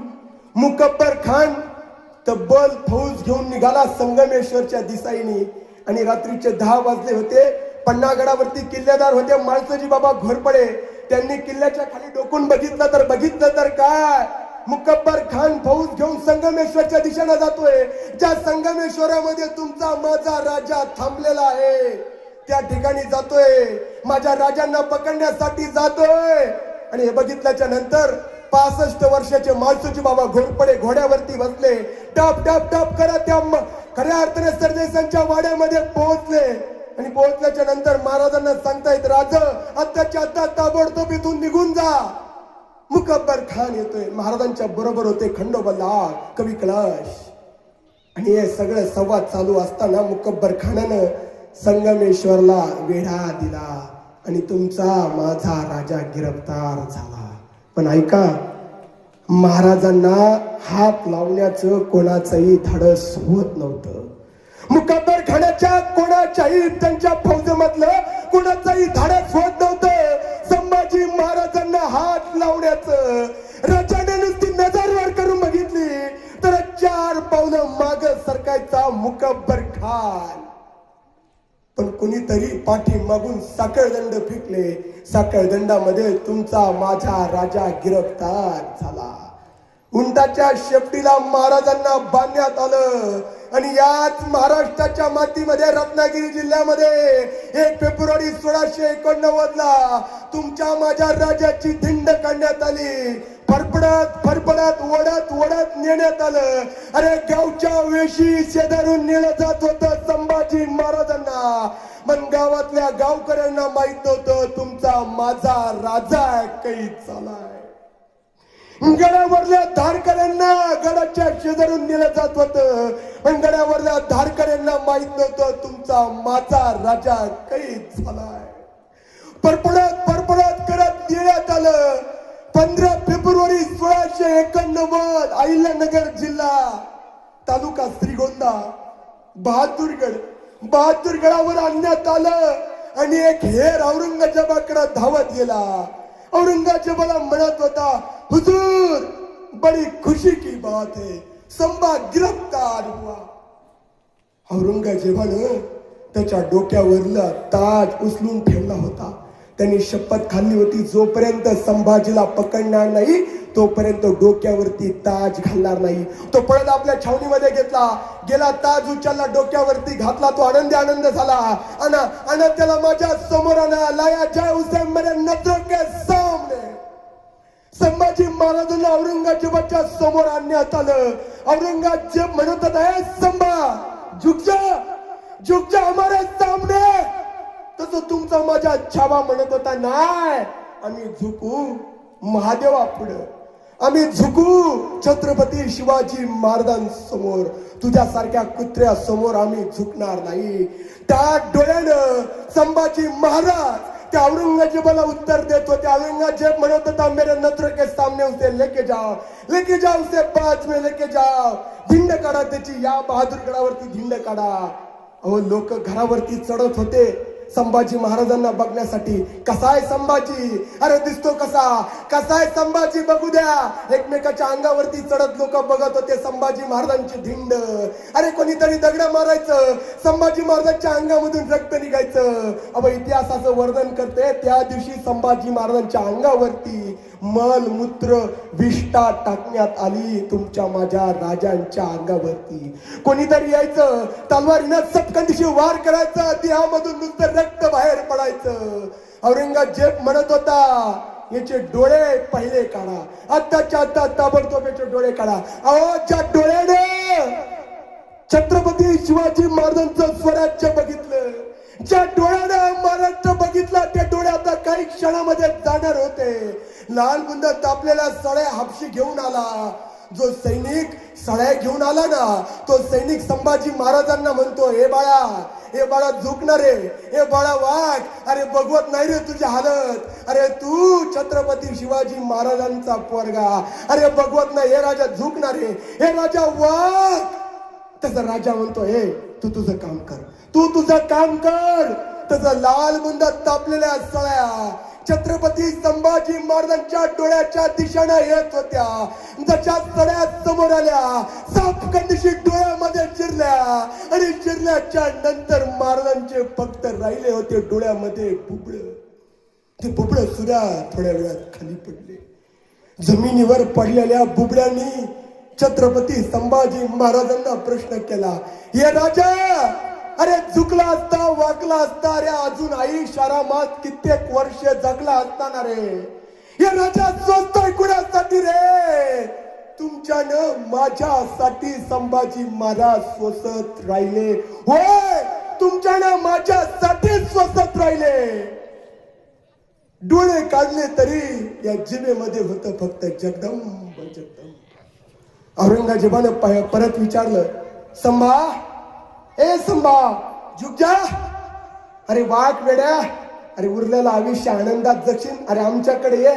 मुकब्बर खान तब्बल फौज घेऊन निघाला संगमेश्वरच्या दिसाईने. आणि रात्रीचे 10 वाजले होते. पन्हाळगडावरती किल्लेदार होते माळसोजी बाबा घोरपडे. त्यांनी किल्ल्याच्या खाली डोकून बघितलं तर काय, मुकब्बर खान फौज घेऊन संगमेश्वरच्या दिशेने जातोय. ज्या संगमेश्वरामध्ये तुमचा माझा राजा थांबलेला आहे, त्या ठिकाणी जातोय. माझ्या राजांना पकडण्यासाठी जातोय. आणि हे बघितल्याच्या नंतर 65 वर्षाचे माळसोजी बाबा घोरपडे घोड्यावरती बसले, टप टप टप करत त्या खऱ्या अर्थाने सरदेशांच्या वाड्यामध्ये पोहोचले. आणि पोहोचल्याच्या नंतर महाराजांना सांगतायत, राज आत्ताच्या आत्ता ताबडतोब इथून निघून जा. मुकब्बर खान येतोय. महाराजांच्या बरोबर होते खंडोबाला कवी कलश. आणि हे सगळं संवाद चालू असताना मुकब्बर खानानं संगमेश्वरला वेढा दिला आणि तुमचा माझा राजा गिरफ्तार झाला. पण ऐका, महाराजांना हात लावण्याचं कोणाचंही धाडस होत नव्हतं. मुकब्बर खानाच्या कोणाच्याही त्यांच्या फौजेमधलं कोणाचंही धाडस होत नव्हतं संभाजी महाराजांना हात लावण्याचं. राजाने नुसती नजर वर करून बघितली तर 4 पावलं माग सरकायचा मुकब्बर खान. पण कुणीतरी पाठीमागून साखळदंड फेकले. साखळदंडामध्ये तुमचा माझा राजा गिरफ्तार झाला. उंटाच्या शेपटीला महाराजांना बांधण्यात आलं. आणि याच महाराष्ट्राच्या मातीमध्ये रत्नागिरी जिल्ह्यामध्ये 1 फेब्रुवारी 1689 ला तुमच्या माझ्या राजाची धिंड काढण्यात आली. फरफडत फरफडत ओढत ओढत नेण्यात आलं. अरे गावच्या वेशी शेजारून नेलं जात होतं संभाजी महाराजांना. पण गावातल्या गावकऱ्यांना माहित नव्हतं तुमचा माझा राजा काही चालाय. गडावरल्या धारकऱ्यांना गडाच्या शेजारून नेलं जात होतं. पण गडावरल्या धारकऱ्यांना माहित नव्हतं तुमचा माझा राजा काही झालाय. परपडत परपडत करत नेण्यात आलं. 15 फेब्रुवारी 1689 अहिल्यानगर जिल्हा तालुका श्रीगोंदा बहादूरगडावर आणण्यात आलं. आणि एक हेर औरंगजेबाकडे धावत गेला. औरंगजेबाला म्हणत होता, हुजूर बड़ी खुशी की बात है, संभा गिरफ्तार हुआ. औरंगजेबानं त्याच्या डोक्यावरला ताज उचलून ठेवला होता. त्यांनी शपथ खाल्ली होती, जोपर्यंत संभाजीला पकडणार नाही तोपर्यंत डोक्यावरती ताज घालणार नाही. तो पळत आपल्या छावणीमध्ये गेला, ताज उचलला, डोक्यावरती घातला. तो आनंद झाला. आणि त्याला माझ्या समोर आणा, लाया जाए उसे मेरे नजरों के सामने. संभाजी महाराजांना औरंगजेबाच्या समोर आणण्यात आलं. औरंगजेब म्हणत होता, संभा झुक जा हमारे सामने. तसं तुमचा माझा छावा म्हणत होता, नाही आम्ही झुकू महादेवा पुढे, आम्ही झुकू छत्रपती शिवाजी महाराजांसमोर, तुझ्यासारख्या कुत्र्या समोर आम्ही झुकणार नाही. त्या डोळ्यानं संभाजी महाराज त्या औरंगजेबाला उत्तर देत होते. औरंगजेब म्हणत होता, मेरे नजर के सामने उसे लेके जाओ उसे पाच में लेके जाओ. धिंड काढा त्याची, या बहादूरगडावरती धिंड काढा. अहो लोक घरावरती चढत होते संभाजी महाराजांना बघण्यासाठी. कसाय संभाजी, अरे दिसतो कसाय संभाजी, बघू द्या. एकमेकाच्या अंगावरती चढत लोक बघत होते संभाजी महाराजांची धिंड. अरे कोणीतरी दगड मारायचं, संभाजी महाराजांच्या अंगामधून रक्त निघायचं. अब इतिहासाचं वर्णन करते, त्या दिवशी संभाजी महाराजांच्या अंगावरती मल मूत्र विष्ठा टाकण्यात आली तुमच्या माझ्या राजांच्या अंगावरती. कोणीतरी यायचं, तलवारीनं सपकंदिशी वार करायचं, देहामधून नुसतं रक्त बाहेर पडायचं. औरंगजेब म्हणत होता, याचे डोळे पहिले काढा, आत्ताच्या आत्ता ताबडतोब याचे डोळे काढा. अहो ज्या डोळ्याने छत्रपती शिवाजी महाराजांचं स्वराज्य बघितलं, ज्या डोळ्याने महाराष्ट्र बघितला, त्या डोळे आता काही क्षणामध्ये जाणार होते. लाल बुंद तापलेल्या सळ्या हापशी घेऊन आला. जो सैनिक सळ्या घेऊन आला ना, तो सैनिक संभाजी महाराजांना म्हणतो, हे बाळा झुकणार रे, हे बाळा वाघ, अरे बघवत नाही रे तुझी हालत, अरे तू छत्रपती शिवाजी महाराजांचा पोरगा, अरे बघवत नाही, हे राजा झुकणार रे, हे राजा वाघ. त्याचा राजा म्हणतो, हे तू तुझं काम कर, तू तुझं काम कर. त्याचा लाल बुंदा तापलेल्या सळ्या छत्रपती संभाजी महाराजांच्या डोळ्याच्या दिशेने येत होत्या. जशा सळ्या समोर आल्या, सापकंदिशी डोळ्यामध्ये शिरल्या आणि शिरल्याच्या नंतर महाराजांचे फक्त राहिले होते डोळ्यामध्ये बुबळ. ते बुबळ सुद्धा थोड्या वेळात खाली पडले. जमिनीवर पडलेल्या बुबड्यांनी छत्रपती संभाजी महाराजांना प्रश्न केला, हे राजा, अरे झुकला असता, वाकला असता रे, अजून आई आरामात कित्येक वर्ष जगला असताना रे. या राजा स्वस्त आहे कुणासाठी रे? तुमच्यानं माझ्यासाठी संभाजी महाराज स्वसत राहिले. होय, तुमच्यानं माझ्यासाठी स्वसत राहिले. डोळे काढले तरी या जिभेमध्ये होतं फक्त जगदंब जगदंब. औरंगजेबानं परत विचारलं, संभा, ए संभा, झुक जा. अरे वाट वेड्या, अरे उरलेला आयुष्य आनंदात जगशील. अरे आमच्याकडे ये,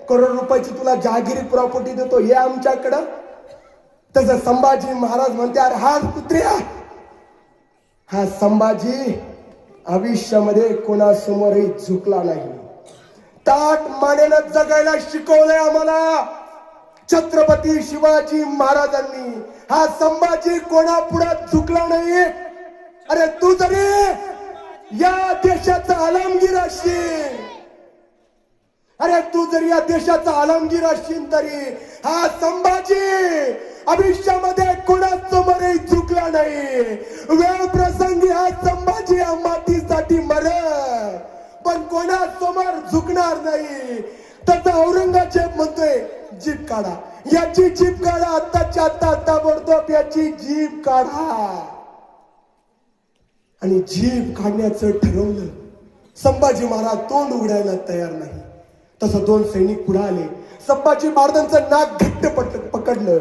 करोड रुपयाची तुला जहागिरी प्रॉपर्टी देतो, ये आमच्याकडं. तसं संभाजी महाराज म्हणते, अरे हा कुत्र्या, हा संभाजी आयुष्यामध्ये कोणासमोरही झुकला नाही. ताट मानेनं जगायला शिकवलंय आम्हाला छत्रपती शिवाजी महाराजांनी. हा संभाजी कोणापुढे झुकला नाही. अरे तू जरी या देशाचा आलमगीर असशील, अरे तू जरी या देशाचा आलमगीर असशील तरी हा संभाजी आयुष्यामध्ये कोणासमोरही झुकला नाही. वेळ प्रसंगी हा संभाजी या मातीसाठी मरल, पण कोणासमोर झुकणार नाही. तसं औरंगजेब म्हणतोय, जीभ काढा, याची जीभ काढा, आत्ताच्या आत्ता ताबडतोब याची जीभ काढा. आणि जीभ काढण्याचं ठरवलं. संभाजी महाराज तोंड उघडायला तयार नाही. तसं दोन सैनिक पुढे आले. संभाजी महाराजांचं नाक घट्ट पकडलं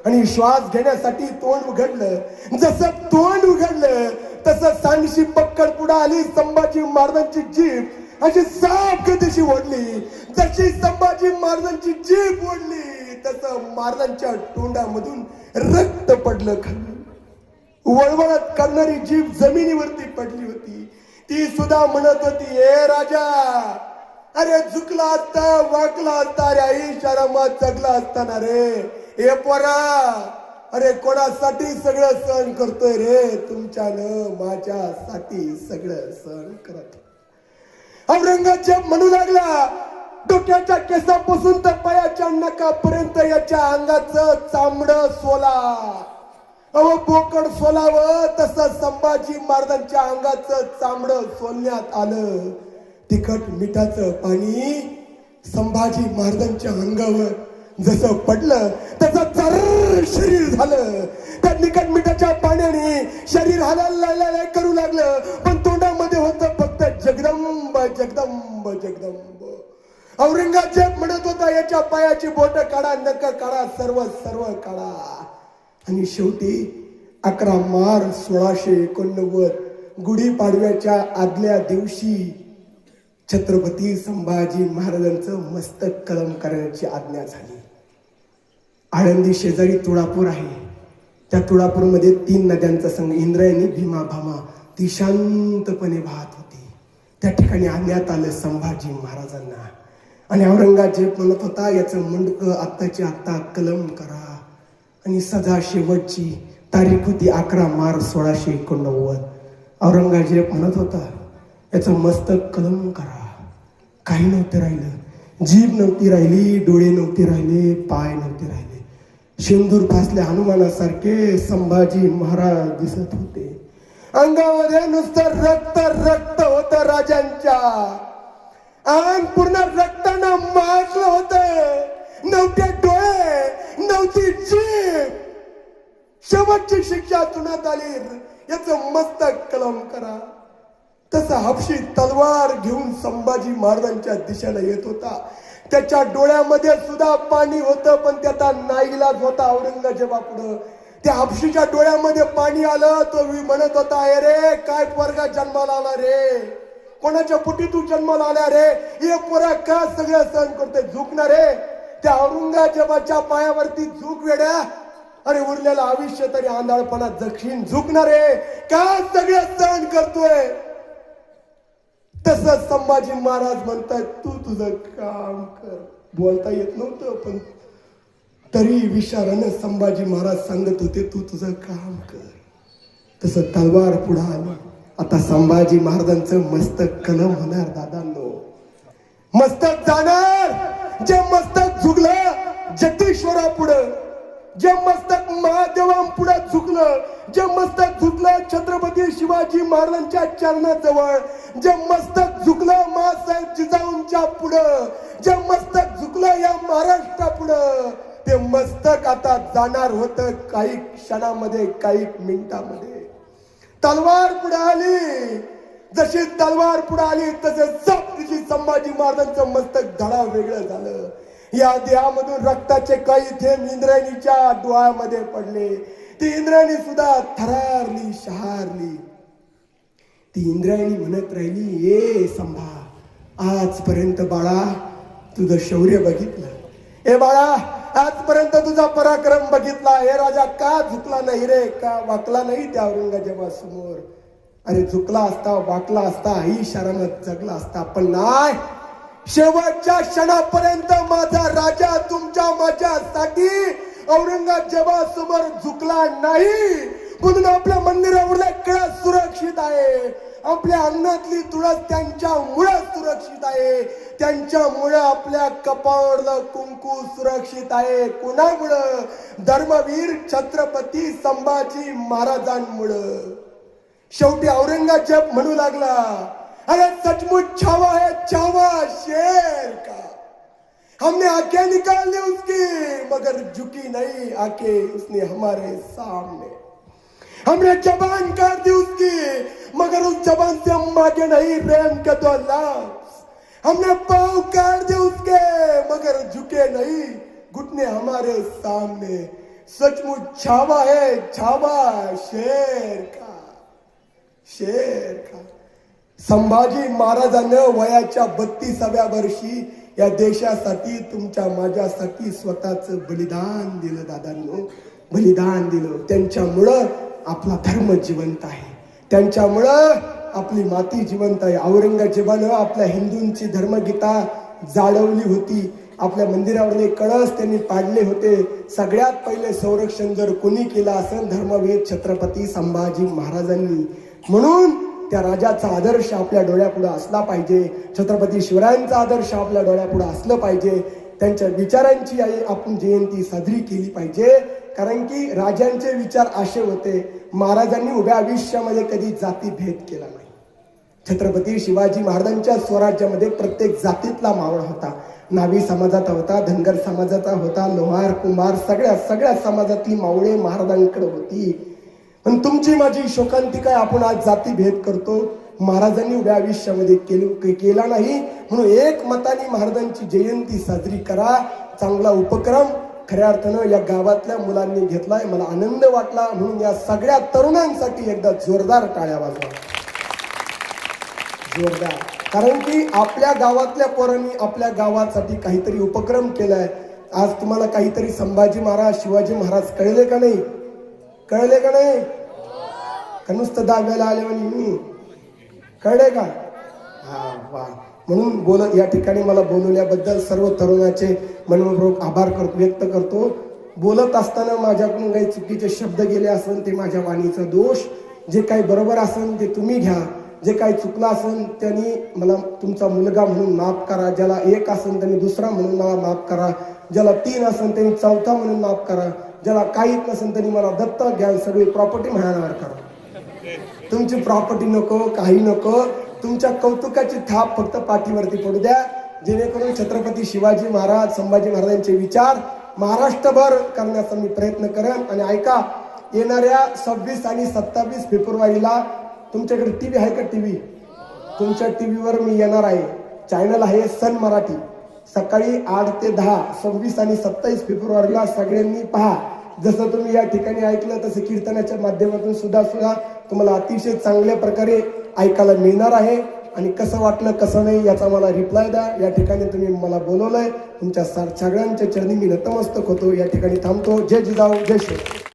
आणि श्वास घेण्यासाठी तोंड उघडलं. जसं तोंड उघडलं तसं सांडशी पक्कड पुढे आली. संभाजी महाराजांची जीभ अशी साफ गतीशी ओढली. जशी संभाजी महाराजांची जीभ ओढली तसं महाराजांच्या तोंडामधून रक्त पडलं खाली. वळवळत करणारी जीभ जमिनीवरती पडली होती. ती सुद्धा म्हणत होती, ए राजा, अरे झुकला असता, वाकला असता रे, आई शरमात जगला असताना रे. ए पोरा, अरे कोणासाठी सगळं सहन करतोय रे? तुमच्यानं माझ्यासाठी सगळं सहन करत. औरंगजेब म्हणू लागला, डोक्याच्या केसापासून तर पायाच्या नखापर्यंत याच्या अंगाचं चामडं सोला. अहो बोकड सोलावं तसं संभाजी महाराजांच्या अंगाचं चामडं सोलण्यात आलं. तिखट मिठाचं पाणी संभाजी महाराजांच्या अंगावर जसं पडलं तसं चर शरीर झालं. त्या तिखट मिठाच्या पाण्याने शरीर हालायला करू लागलं, पण तोंडामध्ये होतं फक्त जगदंब जगदंब जगदंब. औरंगजेब म्हणत होता, याच्या पायाची बोट काढा, नख काढा, सर्व सर्व काढा. आणि शेवटी 11 मार्च 1689 गुढीपाडव्याच्या आदल्या दिवशी छत्रपती संभाजी महाराजांचं मस्तक कलम करण्याची आज्ञा झाली. आळंदी शेजारी तुळापूर आहे. त्या तुळापूरमध्ये 3 नद्यांचा संगम इंद्रायणी, भीमा, भामा ती शांतपणे वाहत होती. त्या ठिकाणी आणण्यात आलं संभाजी महाराजांना. आणि औरंगजेब म्हणत होता, याचं मुंडकं आत्ताची आत्ता कलम करा. आणि सजा शेवटची तारीख होती 11 मार्च 1689. औरंगजेब म्हणत होता, याचं मस्तक कलम करा. काही नव्हतं राहिलं. जीभ नव्हती राहिली, डोळे नव्हते राहिले, पाय नव्हते राहिले. शेंदूर फासल्या हनुमानासारखे संभाजी महाराज दिसत होते. अंगामध्ये नुसतं रक्त रक्त होतं राजांच्या. अंग पूर्ण रक्तानं माजलं होतं. नव्हते डोळे, नव्हती जीभ. शेवटची शिक्षा सुनात आली, याचं मस्तक कलम करा. तसा हबशी तलवार घेऊन संभाजी महाराजांच्या दिशेला येत होता. त्याच्या डोळ्यामध्ये सुद्धा पाणी होतं, पण त्याचा नाईलाज होता औरंगजेबापुढं. त्या हबशीच्या डोळ्यामध्ये पाणी आलं. तो म्हणत होता, अरे काय पोरगा जन्माला आला रे? कोणाच्या पोटी तू जन्माला आला रे? हे पोरा का सगळं सहन करतोय? झुकणार रे? त्या औरंगजेबाच्या पायावरती झुक वेड्या. अरे उरलेलं आयुष्य तरी आंधळपणात जगशील. झुकणार रे? का सगळं सहन करतोय? तसं संभाजी महाराज म्हणतात, तू तुझं काम कर. बोलता येत नव्हतं, पण तरी विचारानं संभाजी महाराज सांगत होते, तू तुझं काम कर. तसं तलवार पुढे आली. आता संभाजी महाराजांचं मस्तक कलम होणार दादांनो. मस्तक जाणार. जे मस्तक झुकलं जगदीश्वरा पुढं, जे मस्तक महादेवांपुढे झुकलं, जे मस्तक झुकलं छत्रपती शिवाजी महाराजांच्या चरणाजवळ, जे मस्तक झुकलं माँसाहेब जिजाऊंच्या पुढं, जे मस्तक झुकलं या महाराष्ट्रापुढं, ते मस्तक आता जाणार होतं काही क्षणामध्ये, काही मिनिटामध्ये. तलवार पुढे आली, जशी तलवार पुढे आली तसे छत्रपती संभाजी महाराजांचं मस्तक धडा वेगळं झालं. या देहामधून रक्ताचे काही थेंब इंद्रायणीच्या डोळ्यामध्ये पडले. ती इंद्रायणी सुद्धा थरारली, शहारली. ती इंद्रायणी म्हणत राहिली, ए संभा, आजपर्यंत बाळा तुझं शौर्य बघितलं, ए बाळा आजपर्यंत तुझा पराक्रम बघितला, हे राजा का झुकला नाही रे, का वाकला नाही त्या औरंगजेबासमोर. अरे झुकला असता, वाकला असता, आई शरणात जगला असता, पण नाही, शेवटच्या क्षणापर्यंत माझा राजा तुमच्या माझ्यासाठी औरंगजेबासमोर झुकला नाही. म्हणून आपल्या मंदिरावरल्या कळा सुरक्षित आहे, आपल्या अंगणातली तुळस त्यांच्यामुळे सुरक्षित आहे, त्यांच्यामुळे आपल्या कपाळावरलं कुंकू सुरक्षित आहे. कुणामुळं? धर्मवीर छत्रपती संभाजी महाराजांमुळं. शेवटी औरंगजेब म्हणू लागला, अरे सचमुच छावा है, छावा शेर का. हमने आंखें निकाल ली उसकी मगर झुकी नहीं आंखें उसने हमारे सामने. हमने जबान काट दी उसकी मगर उस जबान से हम आगे नहीं रेम के दो लफ्ज. हमने पाँव काट दिए उसके मगर झुके नहीं घुटने हमारे सामने. सचमुच छावा है, छावा शेर का, शेर का. संभाजी महाराजांनी वयाच्या 32व्या वर्षी या देशासाठी, तुमच्या माझ्यासाठी स्वतःच बलिदान दिलं. दादांनो, बलिदान दिलं. त्यांच्यामुळं आपला धर्म जिवंत आहे, त्यांच्यामुळं आपली माती जिवंत आहे. औरंगजेबानं आपल्या हिंदूंची धर्मगीता जाळवली होती, आपल्या मंदिरावरले कळस त्यांनी पाडले होते. सगळ्यात पहिले संरक्षण जर कोणी केलं असेल, धर्मवीर छत्रपती संभाजी महाराजांनी. म्हणून त्या राजाचा आदर्श आपल्या डोळ्यापुढे असला पाहिजे, छत्रपती शिवरायांचा आदर्श आपल्या डोळ्यापुढे असलं पाहिजे. त्यांच्या विचारांची आपण जयंती साजरी केली पाहिजे. कारण की राजांचे विचार असे होते, महाराजांनी उभ्या आयुष्यामध्ये कधी जाती भेद केला नाही. छत्रपती शिवाजी महाराजांच्या स्वराज्यामध्ये प्रत्येक जातीतला मावळ होता. नावी समाजाचा होता, धनगर समाजाचा होता, लोहार कुंभार सगळ्या समाजातली मावळे महाराजांकडे होती. पण तुमची माझी शोकांतिका आपण आज जाती भेद करतो, महाराजांनी उभ्या आयुष्यामध्ये केला नाही. म्हणून एक मताने महाराजांची जयंती साजरी करा. चांगला उपक्रम खऱ्या अर्थानं या गावातल्या मुलांनी घेतलाय, मला आनंद वाटला. म्हणून या सगळ्या तरुणांसाठी एकदा जोरदार टाळ्या वाजवा, जोरदार. कारण की आपल्या गावातल्या पोरांनी आपल्या गावासाठी काहीतरी उपक्रम केलाय. आज तुम्हाला काहीतरी संभाजी महाराज, शिवाजी महाराज कळले का नाही? कळले का नाही? का नुसतं दाव्याला आले म्हणे कळले का? हा वा. म्हणून या ठिकाणी मला बोलवल्याबद्दल सर्व तरुणाचे मनपूर्वक आभार व्यक्त करतो. बोलत असताना माझ्याकडून काही चुकीचे शब्द गेले असेल ते माझ्या वाणीचा दोष. जे काही बरोबर असेल ते तुम्ही घ्या, जे काही चुकलं असेल त्यांनी मला तुमचा मुलगा म्हणून माफ करा, ज्याला एक असेल त्यांनी दुसरा म्हणून मला माफ करा, ज्याला 3 असेल त्यांनी चौथा म्हणून माफ करा, ज्याला काहीच नसेल त्यांनी मला दत्तक घ्या. सगळी प्रॉपर्टी माझ्यावर करा. तुमची प्रॉपर्टी नको, काही नको. तुमच्या कौतुकाची थाप फक्त पाठीवरती पडू द्या, जेणेकरून छत्रपती शिवाजी महाराज, संभाजी महाराजांचे विचार महाराष्ट्रभर करण्याचा मी प्रयत्न करेन. आणि ऐका, येणाऱ्या 26 आणि 27 फेब्रुवारीला तुमच्याकडे टीव्ही आहे का? टीव्ही तुमच्या टीव्हीवर मी येणार आहे. चॅनल आहे सन मराठी. सकाळी 8 ते 10, 26 आणि 27 फेब्रुवारीला सगळ्यांनी पहा. जसं तुम्ही या ठिकाणी ऐकलं तसं कीर्तनाच्या माध्यमातून सुद्धा तुम्हाला अतिशय चांगल्या प्रकारे ऐकायला मिळणार आहे. आणि कसं वाटलं कसं नाही याचा मला रिप्लाय द्या. या ठिकाणी तुम्ही मला बोलवलंय, तुमच्या सगळ्यांच्या चरणी मी नतमस्तक होतो. या ठिकाणी थांबतो. जय जिजाऊ, जय श्री.